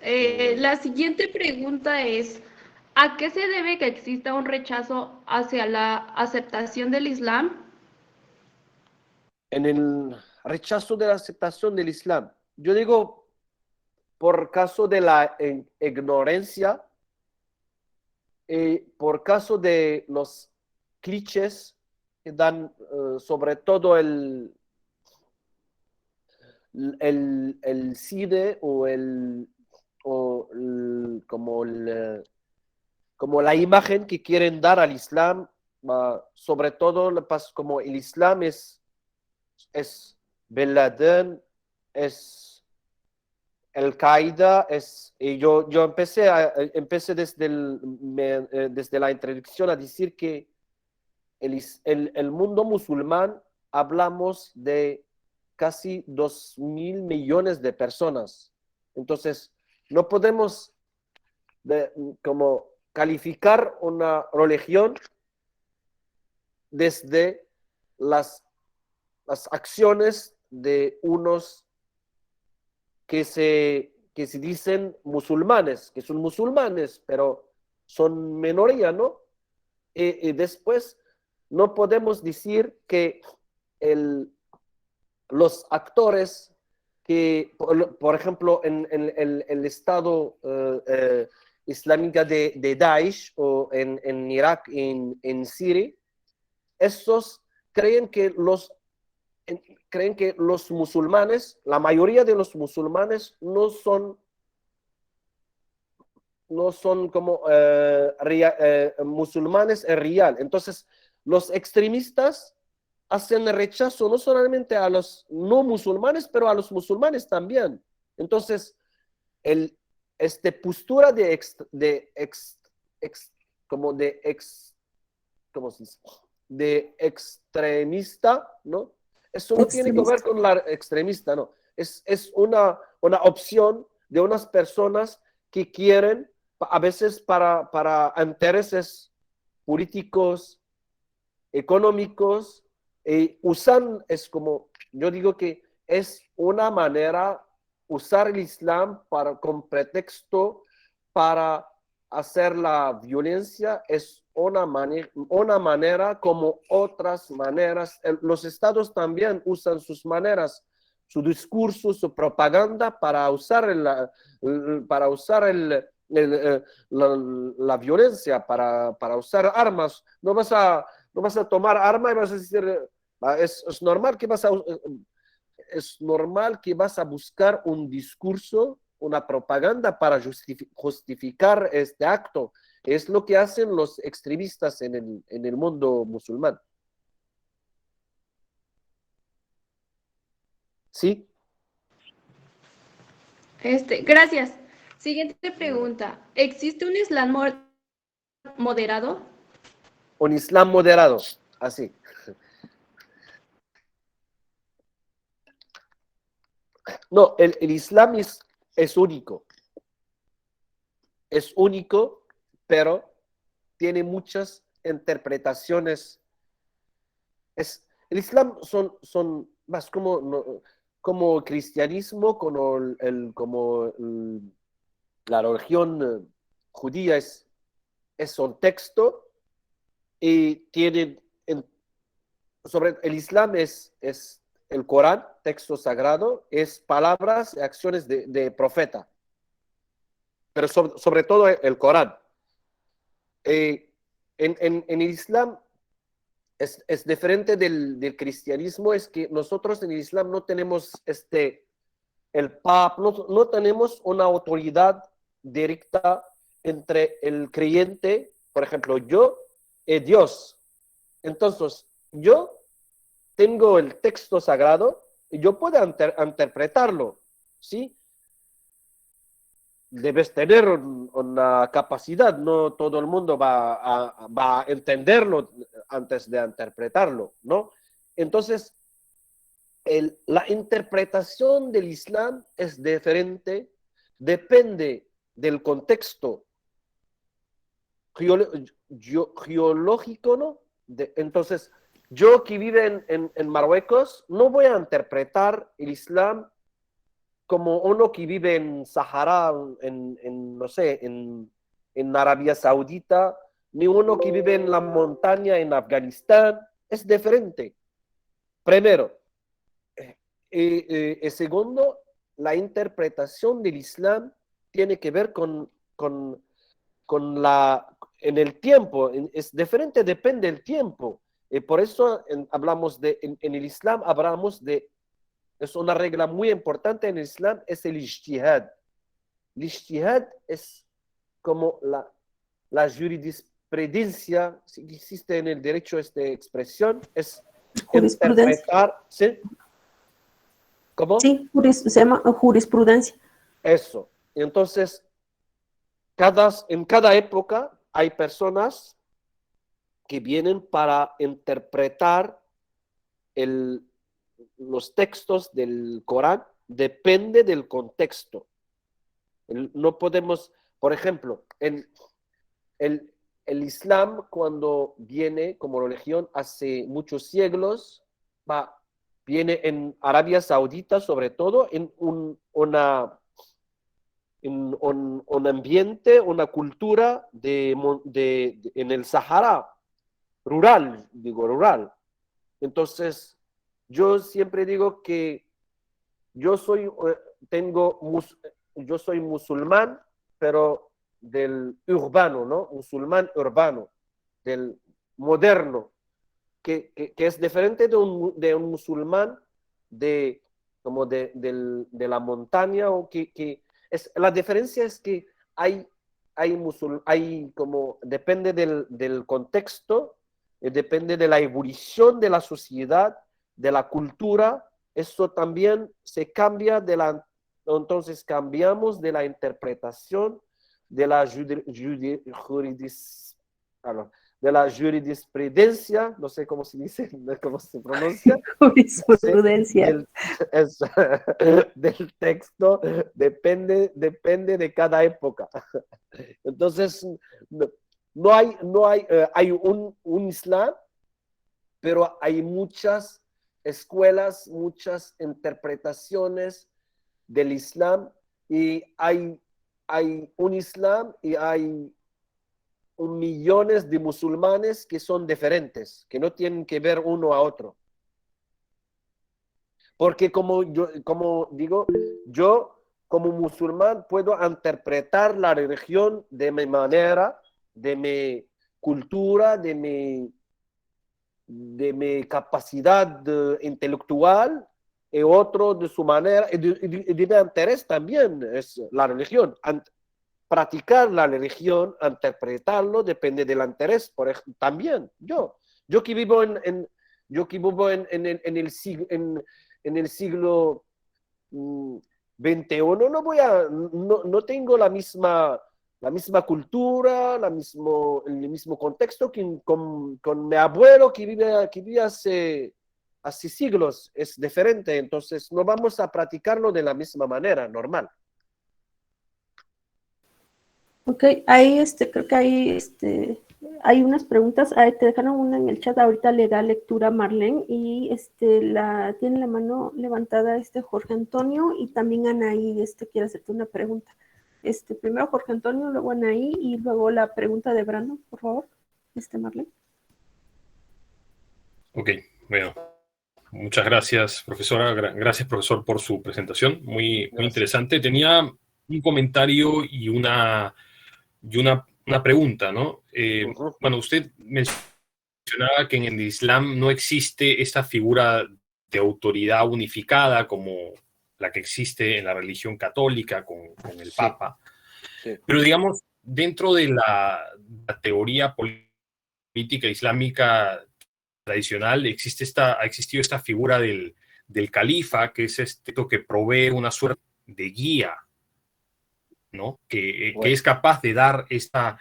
Speaker 3: La siguiente pregunta es, ¿a qué se debe que exista un rechazo hacia la aceptación del Islam?
Speaker 1: En el rechazo de la aceptación del Islam, yo digo, por caso de la ignorancia, por caso de los clichés que dan sobre todo el CIDE como la imagen que quieren dar al Islam, sobre todo como el Islam es Bin Laden, es Al-Qaeda, y yo empecé desde la introducción a decir que el mundo musulmán hablamos de casi 2.000 millones de personas. Entonces, no podemos como calificar una religión desde las acciones de unos que se dicen musulmanes, que son musulmanes, pero son minoría, ¿no? Y después no podemos decir que los actores que, por ejemplo, en el Estado Islámico de Daesh o en Irak, en Siria, estos creen que los musulmanes, la mayoría de los musulmanes no son como musulmanes real. Entonces, los extremistas hacen rechazo no solamente a los no musulmanes, pero a los musulmanes también. Entonces, postura ¿cómo se dice? De extremista, ¿no? Eso no tiene que ver con la extremista, no. Es una opción de unas personas que quieren, a veces para intereses políticos, económicos, usan, es como, yo digo que es una manera usar el Islam con pretexto para hacer la violencia, es una manera como otras maneras. Los estados también usan sus maneras, su discurso, su propaganda para usar la violencia, para usar armas. No vas a tomar arma y vas a decir, es normal que vas a buscar un discurso, una propaganda para justificar este acto. Es lo que hacen los extremistas en el mundo musulmán. ¿Sí?
Speaker 3: Gracias. Siguiente pregunta. ¿Existe un Islam moderado?
Speaker 1: Un Islam moderado, así. No, el Islam es único. Es único, pero tiene muchas interpretaciones. El Islam son más como cristianismo, como la religión judía es un texto, y tienen sobre el Islam es el Corán, texto sagrado, es palabras y acciones de profeta, pero sobre todo el Corán. En el Islam es diferente del cristianismo, es que nosotros en el Islam no tenemos el Papa, no tenemos una autoridad directa entre el creyente, por ejemplo, yo y Dios. Entonces, yo tengo el texto sagrado y yo puedo interpretarlo, ¿sí? Debes tener una capacidad, no todo el mundo va a entenderlo antes de interpretarlo, ¿no? Entonces, la interpretación del Islam es diferente, depende del contexto geológico, ¿no? Entonces, yo que vivo en Marruecos, no voy a interpretar el Islam como uno que vive en Sahara, no sé, en Arabia Saudita, ni uno que vive en la montaña en Afganistán. Es diferente. Primero. Y segundo, la interpretación del Islam tiene que ver con en el tiempo. Es diferente, depende del tiempo. Por eso hablamos en el Islam, es una regla muy importante en el Islam, es el ijtihad. El ijtihad es como la jurisprudencia, si existe en el derecho esta expresión, es interpretar, ¿sí? ¿Cómo?
Speaker 2: Sí, se llama jurisprudencia.
Speaker 1: Eso. Entonces, en cada época hay personas que vienen para interpretar los textos del Corán, depende del contexto. No podemos, por ejemplo, el Islam, cuando viene como religión hace muchos siglos, viene en Arabia Saudita, sobre todo, en un ambiente, una cultura en el Sahara, rural. Entonces, yo siempre digo que yo soy musulmán, pero del urbano, ¿no? Musulmán urbano, del moderno, que es diferente de un musulmán como de la montaña, o la diferencia es que hay como, depende del contexto, depende de la evolución de la sociedad, de la cultura, eso también se cambia entonces cambiamos de la interpretación de la jurisprudencia, no sé cómo se dice, cómo se pronuncia.
Speaker 2: Jurisprudencia.
Speaker 1: Del texto, depende de cada época. Entonces, hay un Islam, pero hay muchas escuelas, muchas interpretaciones del Islam, y hay un Islam y hay millones de musulmanes que son diferentes, que no tienen que ver uno a otro. Porque como digo, yo como musulmán puedo interpretar la religión de mi manera, de mi cultura, de mi capacidad intelectual, y otro de su manera, y de mi interés también es la religión. Practicar la religión, interpretarlo, depende del interés. Por ejemplo, también yo que vivo en el siglo XXI, no tengo la misma cultura, el mismo contexto con mi abuelo que vive hace siglos. Es diferente, entonces no vamos a practicarlo de la misma manera, normal.
Speaker 2: Ok, ahí creo que hay unas preguntas. Ahí te dejaron una en el chat, ahorita le da lectura Marlene, y tiene la mano levantada Jorge Antonio, y también Anaí quiere hacerte una pregunta. Primero Jorge Antonio, luego Anaí, y luego la pregunta de Brandon, por favor, Marlene.
Speaker 4: Ok, bueno. Muchas gracias, profesora. Gracias, profesor, por su presentación. Muy interesante. Tenía un comentario y una pregunta, ¿no? Bueno, usted mencionaba que en el Islam no existe esta figura de autoridad unificada como la que existe en la religión católica con el Papa.
Speaker 1: Sí.
Speaker 4: Pero, digamos, dentro de la teoría política islámica tradicional ha existido esta figura del califa, que es que provee una suerte de guía, ¿no? Que es capaz de dar esta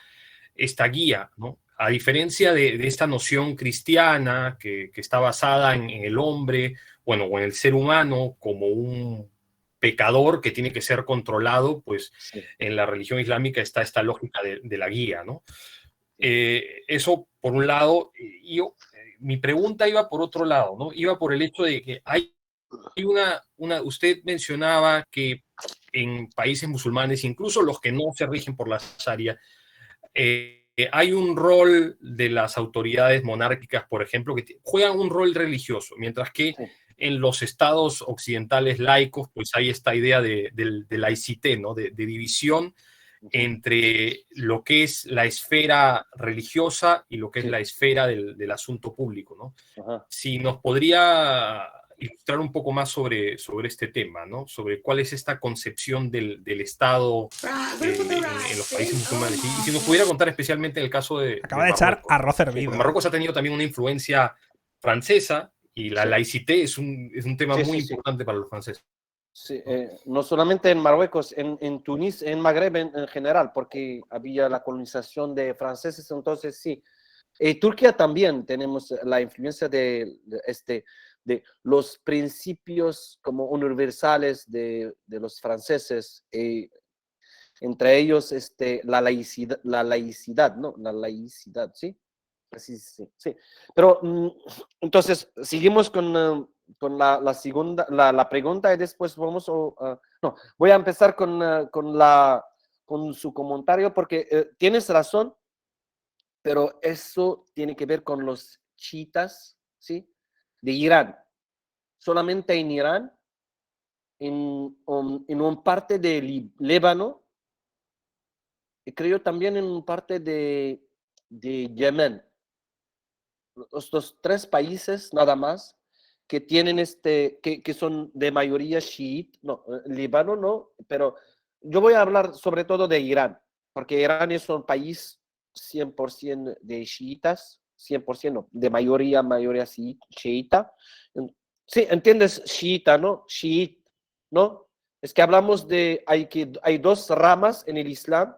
Speaker 4: guía, ¿no? A diferencia de esta noción cristiana que está basada en el hombre, bueno, o en el ser humano como un pecador que tiene que ser controlado, pues sí. En la religión islámica está esta lógica de la guía, ¿no? Eso por un lado. Mi pregunta iba por otro lado, ¿no? Iba por el hecho de que hay usted mencionaba que en países musulmanes, incluso los que no se rigen por la Sharia, hay un rol de las autoridades monárquicas, por ejemplo, que juegan un rol religioso, mientras que en los estados occidentales laicos, pues hay esta idea de laicité, ¿no? De división entre lo que es la esfera religiosa y lo que es la esfera del asunto público, ¿no? Ajá. Si nos podría ilustrar un poco más sobre este tema, ¿no? Sobre cuál es esta concepción del Estado en los países musulmanes. Y si nos pudiera contar especialmente en el caso de
Speaker 5: Acaba de echar arroz hervido.
Speaker 4: Marruecos ha tenido también una influencia francesa y la laicité es un tema muy importante para los franceses.
Speaker 1: Sí, no solamente en Marruecos, en Túnez, en Magreb en general, porque había la colonización de franceses, entonces sí. Turquía también tenemos la influencia de los principios como universales de los franceses, entre ellos la laicidad, ¿no? La laicidad, ¿sí? Así, sí, sí. Pero entonces, seguimos con la segunda, la pregunta y después vamos no, voy a empezar con su comentario porque tienes razón, pero eso tiene que ver con los chiitas, ¿sí? De Irán. Solamente en Irán, en una parte de Líbano, y creo también en una parte de Yemen. Estos tres países nada más que tienen que son de mayoría chiita, no, Líbano no, pero yo voy a hablar sobre todo de Irán, porque Irán es un país 100% de chiitas, 100% no, de mayoría chiita. Sí, entiendes chiita, ¿no? Chiita, ¿no? Es que hablamos hay dos ramas en el Islam,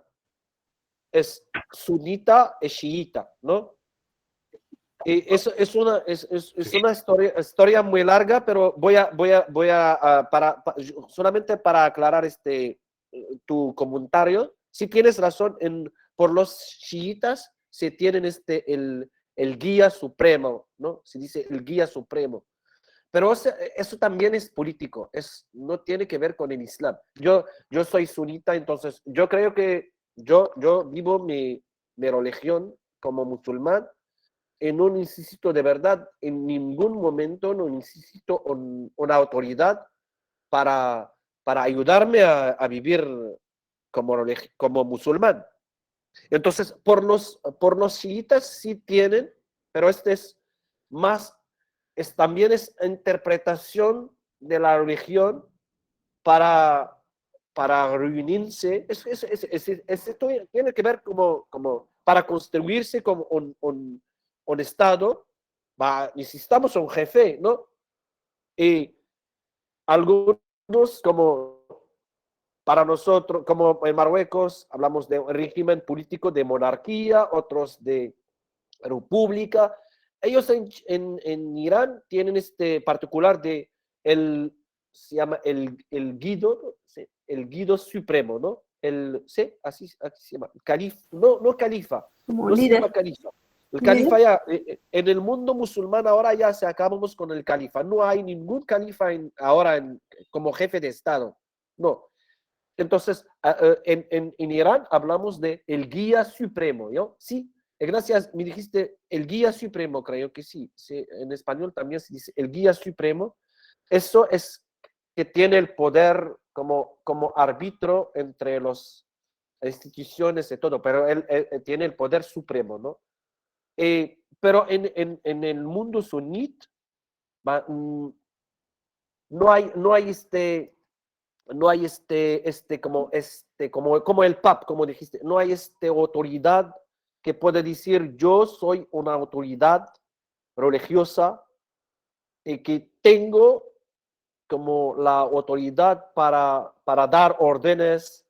Speaker 1: es sunita y chiita, ¿no? Eso es una historia muy larga, pero solamente para aclarar tu comentario, si tienes razón, por los chiitas se tienen el guía supremo, ¿no? Se dice el guía supremo. Pero eso también es político, no tiene que ver con el Islam. Yo soy sunita, entonces yo creo que yo vivo mi religión como musulmán, no necesito de verdad, en ningún momento no necesito una autoridad para ayudarme a vivir como musulmán. Entonces, por los chiitas sí tienen, pero es más, también es interpretación de la religión para reunirse. Esto tiene que ver como para construirse como un Estado, necesitamos un jefe, ¿no? Y algunos, como para nosotros, como en Marruecos, hablamos de un régimen político de monarquía, otros de república. Ellos en Irán tienen particular se llama el guido, ¿sí? El guido supremo, ¿no? ¿Sí? Así se llama. Califa, no califa,
Speaker 2: Como
Speaker 1: no se
Speaker 2: líder.
Speaker 1: llama califa. El
Speaker 2: ¿Líder?
Speaker 1: califa ya, en el mundo musulmán ahora ya se acabamos con el califa. No hay ningún califa ahora como jefe de Estado. No. Entonces, en Irán hablamos de el guía supremo, ¿no? Sí, gracias, me dijiste el guía supremo, creo que sí. Sí, en español también se dice el guía supremo. Eso es que tiene el poder como árbitro entre las instituciones y todo, pero él tiene el poder supremo, ¿no? Pero en el mundo sunit no hay no hay como el PAP, como dijiste, no hay autoridad que puede decir yo soy una autoridad religiosa y que tengo como la autoridad para dar órdenes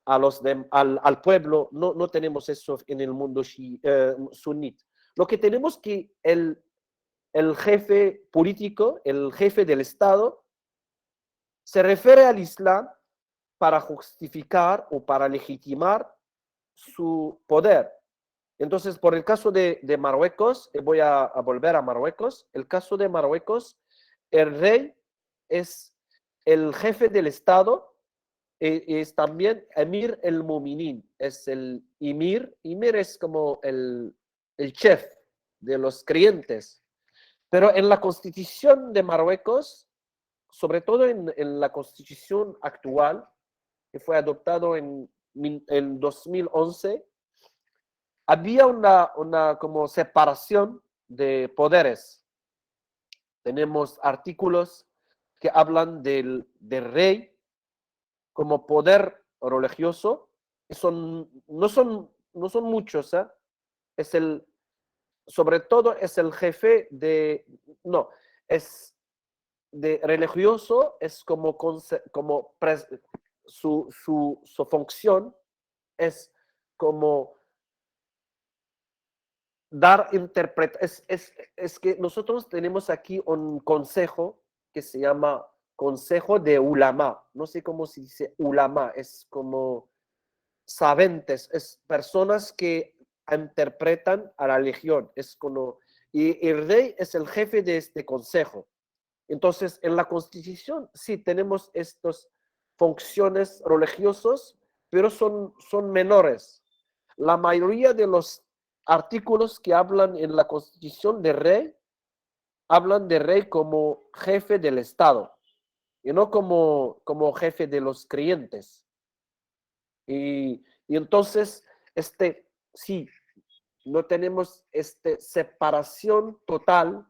Speaker 1: al pueblo. No tenemos eso en el mundo sunita. Lo que tenemos que el jefe político, el jefe del Estado, se refiere al Islam para justificar o para legitimar su poder. Entonces, por el caso de Marruecos, voy a volver a Marruecos. El caso de Marruecos, el rey es el jefe del Estado, es también Emir el Muminin, es el Emir. Emir es como el chef de los creyentes. Pero en la constitución de Marruecos, sobre todo en la constitución actual, que fue adoptado en 2011, había una como separación de poderes. Tenemos artículos que hablan del rey como poder religioso. No son muchos, ¿eh? Sobre todo es el jefe es de religioso, es su función es como dar interpretación. Es que nosotros tenemos aquí un consejo que se llama Consejo de Ulama. No sé cómo se dice ulama, es como sabentes, es personas que interpretan a la religión. Es como, y el rey es el jefe de este consejo. Entonces, en la Constitución sí tenemos estas funciones religiosas, pero son menores. La mayoría de los artículos que hablan en la Constitución de rey, hablan de rey como jefe del Estado y no como jefe de los creyentes. Y entonces, sí, no tenemos separación total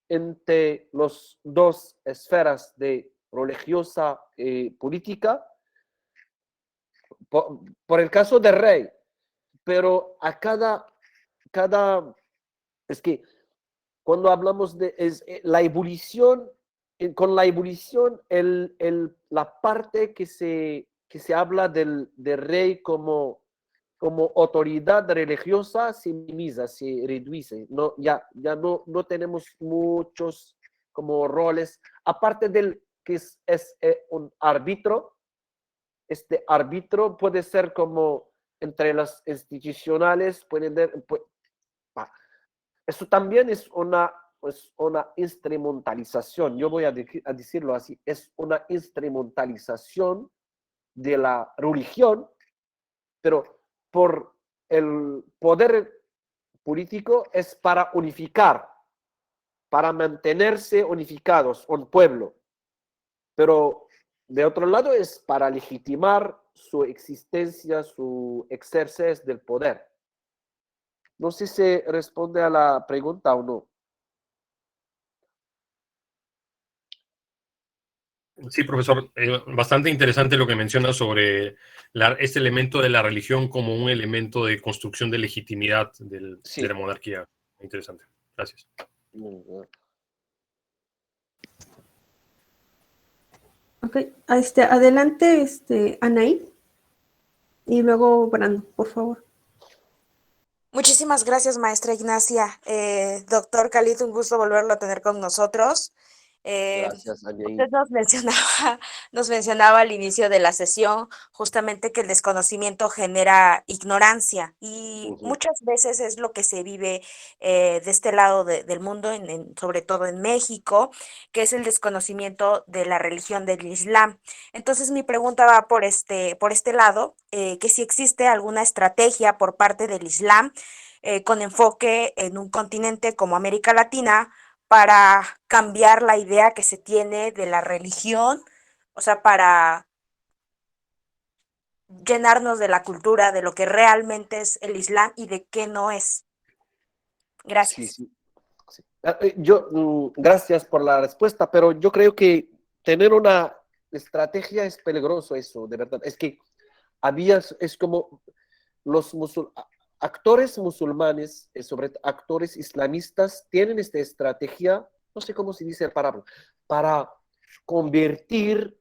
Speaker 1: entre las dos esferas de religiosa y política, por el caso del rey, pero a es que cuando hablamos de la evolución, con la evolución, la parte que se habla del rey como autoridad religiosa se minimiza, se reduce. No, ya no tenemos muchos como roles, aparte del que es un árbitro. Este árbitro puede ser como entre las institucionales, eso también es una instrumentalización, yo voy a decirlo así, es una instrumentalización de la religión, pero por el poder político es para unificar, para mantenerse unificados, un pueblo, pero de otro lado es para legitimar su existencia, su ejercicio del poder. No sé si responde a la pregunta o no.
Speaker 4: Sí, profesor, bastante interesante lo que menciona sobre este elemento de la religión como un elemento de construcción de legitimidad de la monarquía. Interesante. Gracias.
Speaker 2: Ok, adelante, Anaí. Y luego Brando, por favor.
Speaker 5: Muchísimas gracias, maestra Ignacia. Doctor Khalid, un gusto volverlo a tener con nosotros.
Speaker 1: Gracias, Anaí.
Speaker 5: Usted nos mencionaba al inicio de la sesión justamente que el desconocimiento genera ignorancia y muchas veces es lo que se vive de este lado del mundo, sobre todo en México, que es el desconocimiento de la religión del Islam. Entonces mi pregunta va por este lado, que si existe alguna estrategia por parte del Islam con enfoque en un continente como América Latina, para cambiar la idea que se tiene de la religión, o sea, para llenarnos de la cultura, de lo que realmente es el Islam y de qué no es. Gracias.
Speaker 1: Sí. Gracias por la respuesta, pero yo creo que tener una estrategia es peligroso eso, de verdad. Es que es como los actores musulmanes, sobre todo actores islamistas, tienen esta estrategia, no sé cómo se dice para convertir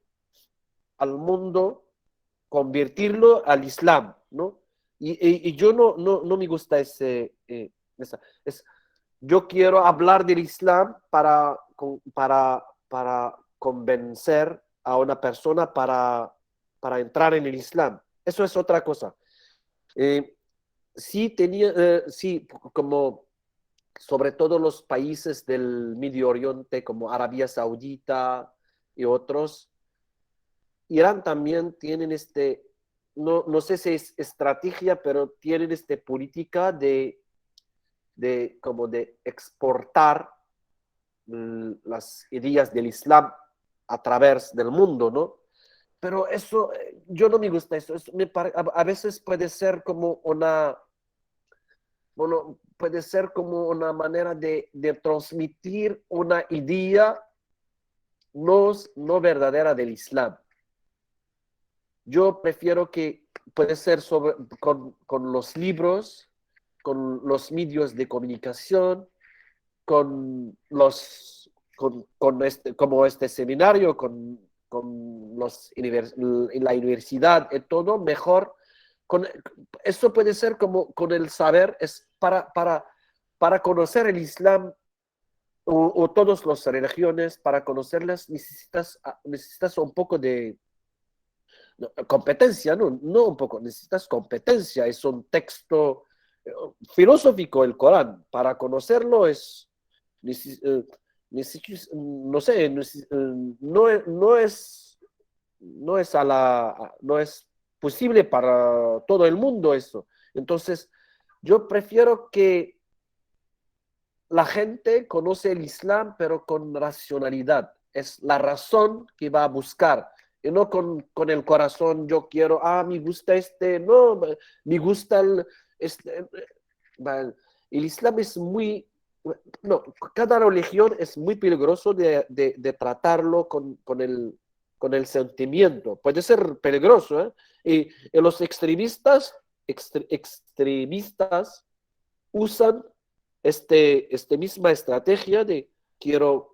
Speaker 1: al mundo, convertirlo al Islam, ¿no? Y yo no me gusta yo quiero hablar del Islam para convencer a una persona para entrar en el Islam. Eso es otra cosa. Sí, como sobre todo los países del Medio Oriente, como Arabia Saudita y otros, Irán también tienen no sé si es estrategia, pero tienen política como de exportar las ideas del Islam a través del mundo, ¿no? Pero eso, yo no me gusta eso. A veces puede ser como puede ser como una manera de transmitir una idea no verdadera del Islam. Yo prefiero que puede ser con los libros, con los medios de comunicación, como este seminario, con la universidad y todo, mejor. Eso puede ser como con el saber, es para para conocer el Islam o todas las religiones, para conocerlas necesitas un poco de competencia, no un poco, necesitas competencia, es un texto filosófico el Corán, para conocerlo no sé, no es posible para todo el mundo eso. Entonces, yo prefiero que la gente conoce el Islam, pero con racionalidad. Es la razón que va a buscar. Y no con el corazón, yo quiero, me gusta no, me gusta el Islam es muy, no, cada religión es muy peligroso de tratarlo con el sentimiento. Puede ser peligroso, ¿eh? Y los extremistas usan misma estrategia de quiero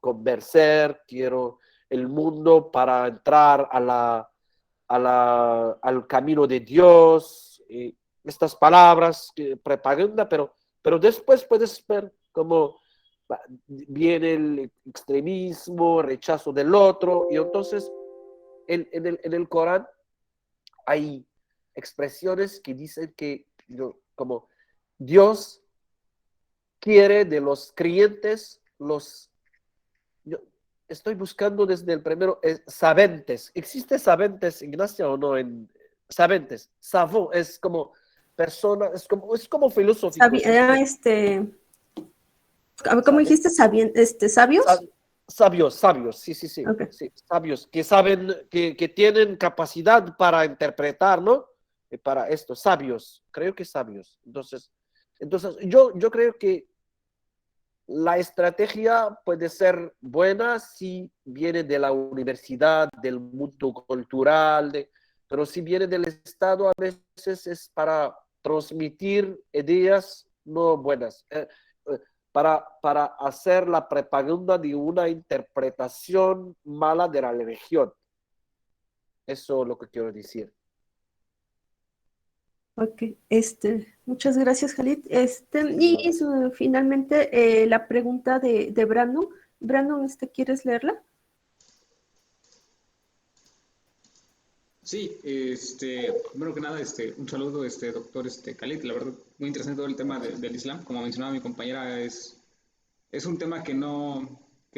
Speaker 1: convencer, quiero el mundo para entrar al camino de Dios, y estas palabras, propaganda, pero después puedes ver cómo viene el extremismo, rechazo del otro, y entonces en el Corán hay expresiones que dicen que como Dios quiere de los creyentes yo estoy buscando desde el primero, sabentes. ¿Existe sabentes, Ignacia, o no? Sabentes, savant, es como persona, es como filosófico.
Speaker 2: ¿Cómo dijiste? ¿Sabios?
Speaker 1: Sabios, sí.
Speaker 2: Okay.
Speaker 1: Sí, sabios, que saben, que tienen capacidad para interpretar, ¿no? Para esto, sabios, creo que sabios. Entonces yo creo que la estrategia puede ser buena si viene de la universidad, del mundo cultural, pero si viene del Estado, a veces es para transmitir ideas no buenas, para hacer la propaganda de una interpretación mala de la religión. Eso es lo que quiero decir.
Speaker 2: Ok, muchas gracias, Khalid. Y finalmente la pregunta de Brandon. Brandon, ¿quieres leerla?
Speaker 6: Sí, primero que nada, un saludo, doctor Khalid. La verdad, muy interesante todo el tema del Islam. Como mencionaba mi compañera, es un tema que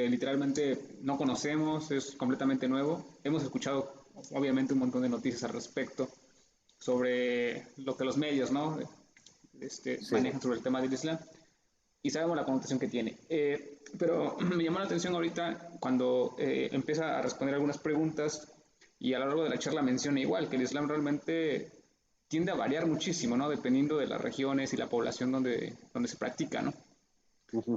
Speaker 6: literalmente no conocemos, es completamente nuevo. Hemos escuchado, obviamente, un montón de noticias al respecto sobre lo que los medios, ¿no? Manejan sobre el tema del Islam y sabemos la connotación que tiene. Pero me llamó la atención ahorita cuando empieza a responder algunas preguntas y a lo largo de la charla menciona igual que el Islam realmente tiende a variar muchísimo, ¿no? Dependiendo de las regiones y la población donde se practica, ¿no?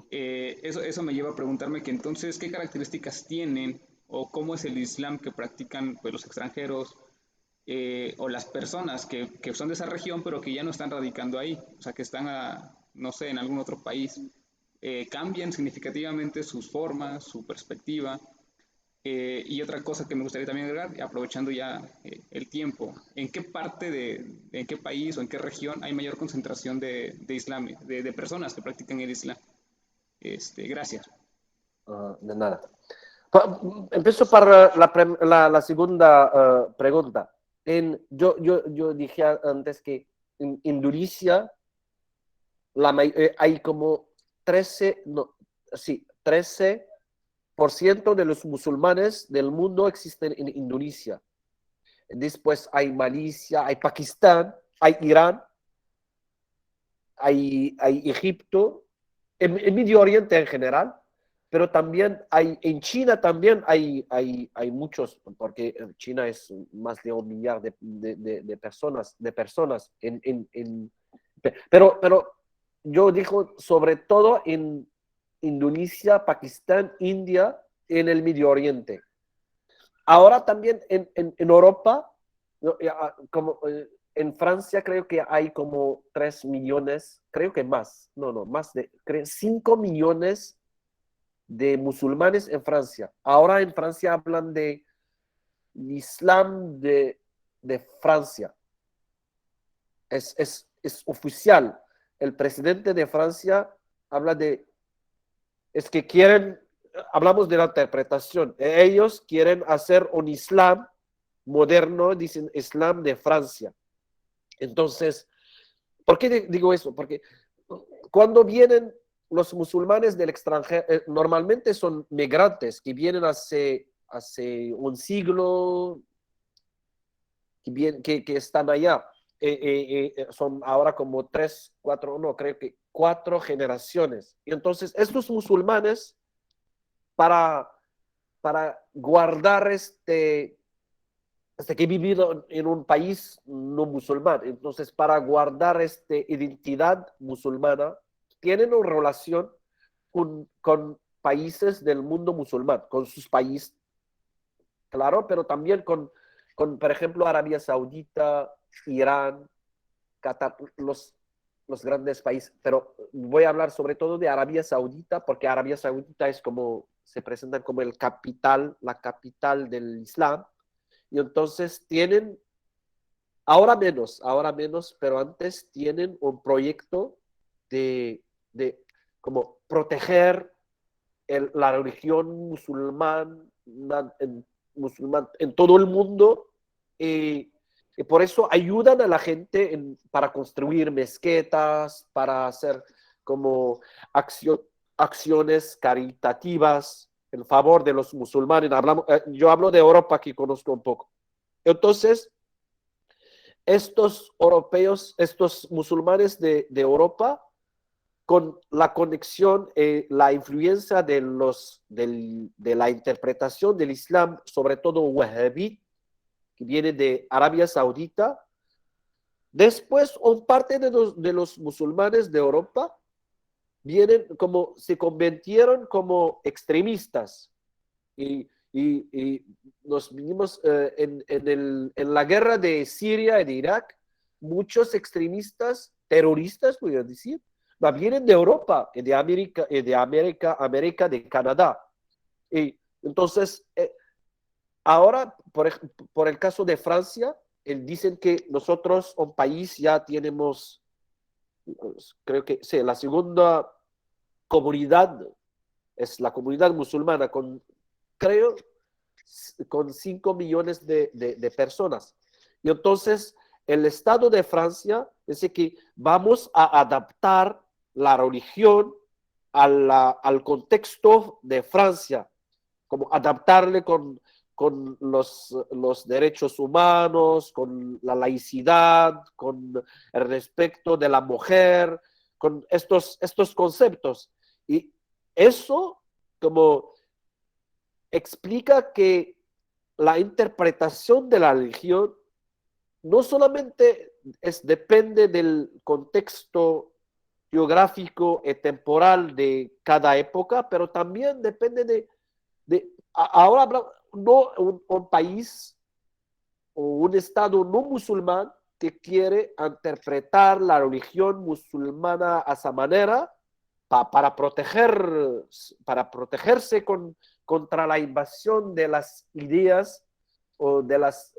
Speaker 6: Eso me lleva a preguntarme que entonces, ¿qué características tienen o cómo es el Islam que practican pues, los extranjeros o las personas que son de esa región pero que ya no están radicando ahí? O sea, que están, no sé, en algún otro país. ¿Cambian significativamente sus formas, su perspectiva? Y otra cosa que me gustaría también agregar, aprovechando ya el tiempo, ¿en qué parte en qué país o en qué región hay mayor concentración de Islam, de personas que practican el Islam? Gracias.
Speaker 1: De nada. Empiezo para la segunda pregunta. Yo dije antes que en Indonesia hay como 13% de los musulmanes del mundo existen en Indonesia. Después hay Malasia, hay Pakistán, hay Irán, hay Egipto, en Medio Oriente en general, pero también en China también hay muchos, porque China es más de 1 millar de personas, pero yo digo sobre todo en Indonesia, Pakistán, India, en el Medio Oriente. Ahora también en Europa, como en Francia creo que hay como 3 millones, creo que más, más de 5 millones de musulmanes en Francia. Ahora en Francia hablan de Islam de Francia. Es oficial. el presidente de Francia habla de, es que quieren, hablamos de la interpretación, ellos quieren hacer un Islam moderno, dicen Islam de Francia. Entonces, ¿por qué digo eso? Porque cuando vienen los musulmanes del extranjero, normalmente son migrantes que vienen hace un siglo, que están allá. Son ahora como 3, 4, no, creo que 4 generaciones. Y entonces estos musulmanes, para guardar que he vivido en un país no musulmán, entonces para guardar esta identidad musulmana, tienen una relación con países del mundo musulmán, con sus países, claro, pero también por ejemplo, Arabia Saudita, Irán, Qatar, los grandes países. Pero voy a hablar sobre todo de Arabia Saudita, porque Arabia Saudita es como, se presenta como la capital del Islam. Y entonces tienen, ahora menos, pero antes tienen un proyecto de como proteger la religión musulmán en todo el mundo, y por eso ayudan a la gente para construir mezquitas, para hacer como acciones caritativas en favor de los musulmanes. Yo hablo de Europa, que conozco un poco. Entonces, estos europeos, estos musulmanes de Europa, con la conexión, la influencia de la interpretación del Islam, sobre todo wahhabí, que viene de Arabia Saudita. Después, un parte de los musulmanes de Europa se convirtieron como extremistas. Y nos vinimos en la guerra de Siria y de Irak, muchos extremistas, terroristas, voy a decir, vienen de Europa, de América, de Canadá. Y entonces, ahora, por el caso de Francia, dicen que nosotros, un país, ya tenemos, creo que sí, la segunda comunidad, es la comunidad musulmana, creo, con 5 millones de personas. Y entonces, el Estado de Francia dice que vamos a adaptar la religión al contexto de Francia, como adaptarle con los derechos humanos, con la laicidad, con el respeto de la mujer, con estos conceptos. Y eso como explica que la interpretación de la religión no solamente depende del contexto geográfico y temporal de cada época, pero también depende ahora no un país o un estado no musulmán que quiere interpretar la religión musulmana a esa manera para protegerse contra la invasión de las ideas o de las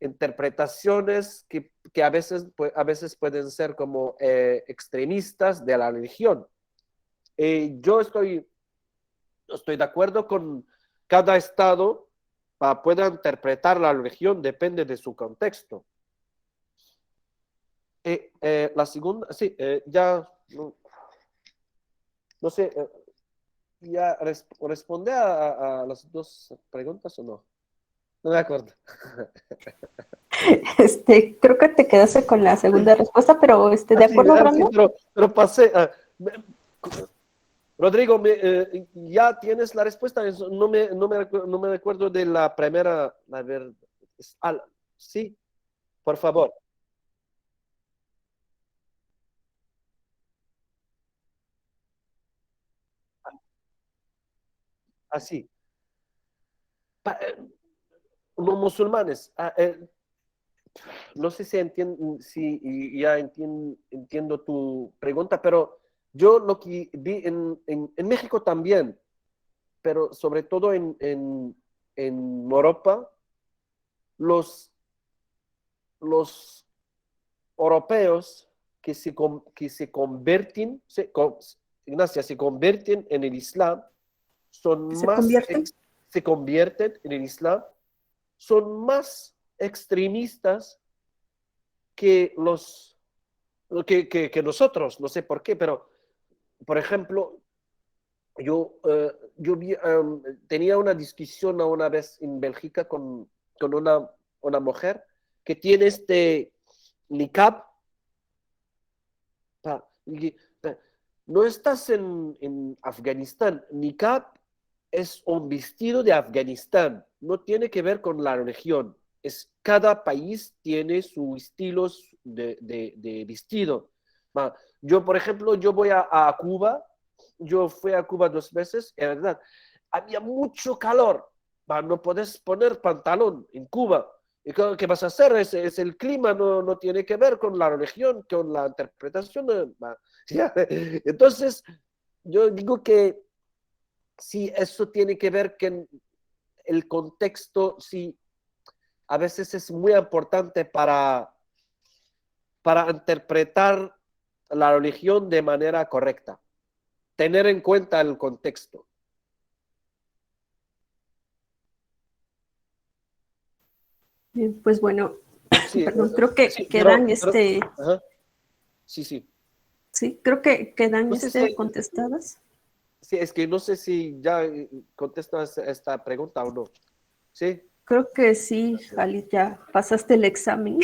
Speaker 1: interpretaciones que a veces pueden ser como extremistas de la religión. Yo estoy de acuerdo con cada estado pueda interpretar la religión, depende de su contexto. La segunda, sí, ya, no sé, ya responde a las 2 preguntas o no. No me acuerdo.
Speaker 2: Creo que te quedaste con la segunda respuesta, pero ¿de acuerdo, Brandon?
Speaker 1: Sí, pero pasé. Rodrigo, ya tienes la respuesta. No me acuerdo de la primera. A ver, sí, por favor. Así. Los musulmanes. No sé si ya entiendo tu pregunta, pero yo lo que vi en México también, pero sobre todo en Europa, los europeos que se convierten, Ignacia, se convierten en el Islam, se convierten en el Islam, son más extremistas que nosotros, no sé por qué, pero, por ejemplo, yo tenía una discusión una vez en Bélgica con una mujer que tiene este niqab. No estás en Afganistán. Niqab es un vestido de Afganistán. No tiene que ver con la religión. Cada país tiene su estilo de vestido. Yo, por ejemplo, yo voy a Cuba. Yo fui a Cuba 2 veces. Es verdad, había mucho calor. No puedes poner pantalón en Cuba. ¿Y qué vas a hacer? Es el clima, no tiene que ver con la religión, con la interpretación. Entonces, yo digo que sí, eso tiene que ver con el contexto, sí, a veces es muy importante para interpretar la religión de manera correcta, tener en cuenta el contexto.
Speaker 2: Pues bueno,
Speaker 1: Sí,
Speaker 2: perdón, creo que
Speaker 1: sí,
Speaker 2: quedan
Speaker 1: ajá. Sí.
Speaker 2: Sí, creo que quedan
Speaker 1: No sé si,
Speaker 2: contestadas.
Speaker 1: sí, es que no sé si ya contestas esta pregunta o no. ¿Sí?
Speaker 2: Creo que sí, Khalid, ya pasaste el examen.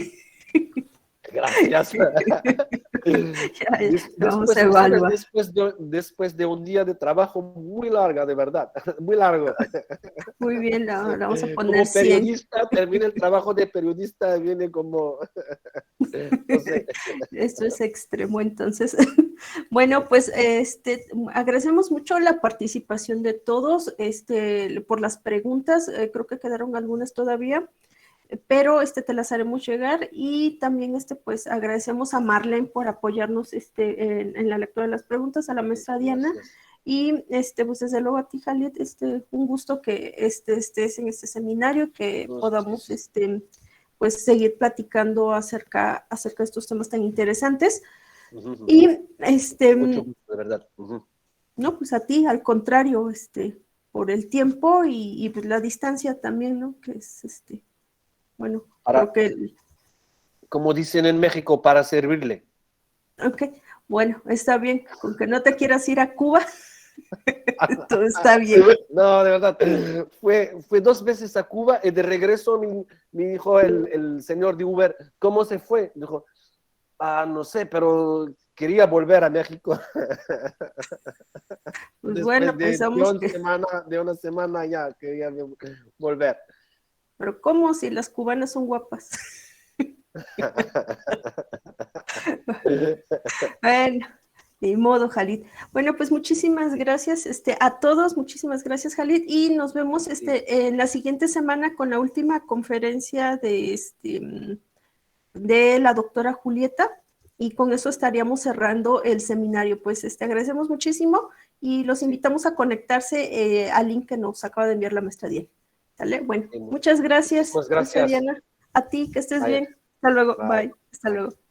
Speaker 1: Gracias.
Speaker 2: Vamos a evaluar.
Speaker 1: Después de un día de trabajo muy larga, de verdad, muy largo.
Speaker 2: Muy bien, la vamos a poner
Speaker 1: Como
Speaker 2: 100.
Speaker 1: periodista, termina el trabajo de periodista, viene como, no sé.
Speaker 2: Esto es extremo, entonces. Bueno, pues agradecemos mucho la participación de todos por las preguntas. Creo que quedaron algunas todavía, pero te las haremos llegar, y también pues agradecemos a Marlene por apoyarnos en la lectura de las preguntas, a la maestra Diana.
Speaker 1: Gracias.
Speaker 2: Y pues desde luego a ti, Khalid, un gusto que estés en este seminario, que podamos
Speaker 1: Sí.
Speaker 2: pues seguir platicando acerca de estos temas tan interesantes.
Speaker 1: Uh-huh.
Speaker 2: Y
Speaker 1: Mucho gusto, de verdad. Uh-huh.
Speaker 2: no, pues a ti, al contrario, por el tiempo y pues la distancia también, ¿no? Que es bueno, creo que
Speaker 1: como dicen en México, para servirle.
Speaker 2: Ok, bueno, está bien, con que no te quieras ir a Cuba, todo está bien.
Speaker 1: No, de verdad, fue 2 veces a Cuba y de regreso me dijo el señor de Uber, ¿cómo se fue? Dijo, no sé, pero quería volver a México.
Speaker 2: Pues
Speaker 1: Después
Speaker 2: bueno, pensamos
Speaker 1: de una semana ya quería volver.
Speaker 2: Pero ¿cómo si las cubanas son guapas? Bueno, ni modo, Khalid. Bueno, pues muchísimas gracias a todos, muchísimas gracias, Khalid, y nos vemos en la siguiente semana con la última conferencia de la doctora Julieta, y con eso estaríamos cerrando el seminario. Pues agradecemos muchísimo y los invitamos a conectarse al link que nos acaba de enviar la maestra Diana. ¿Sale? Bueno, muchas gracias,
Speaker 1: Pues gracias.
Speaker 2: maestra Diana. A ti, que estés
Speaker 1: Bye.
Speaker 2: bien. Hasta luego.
Speaker 1: Bye.
Speaker 2: Bye. Hasta luego.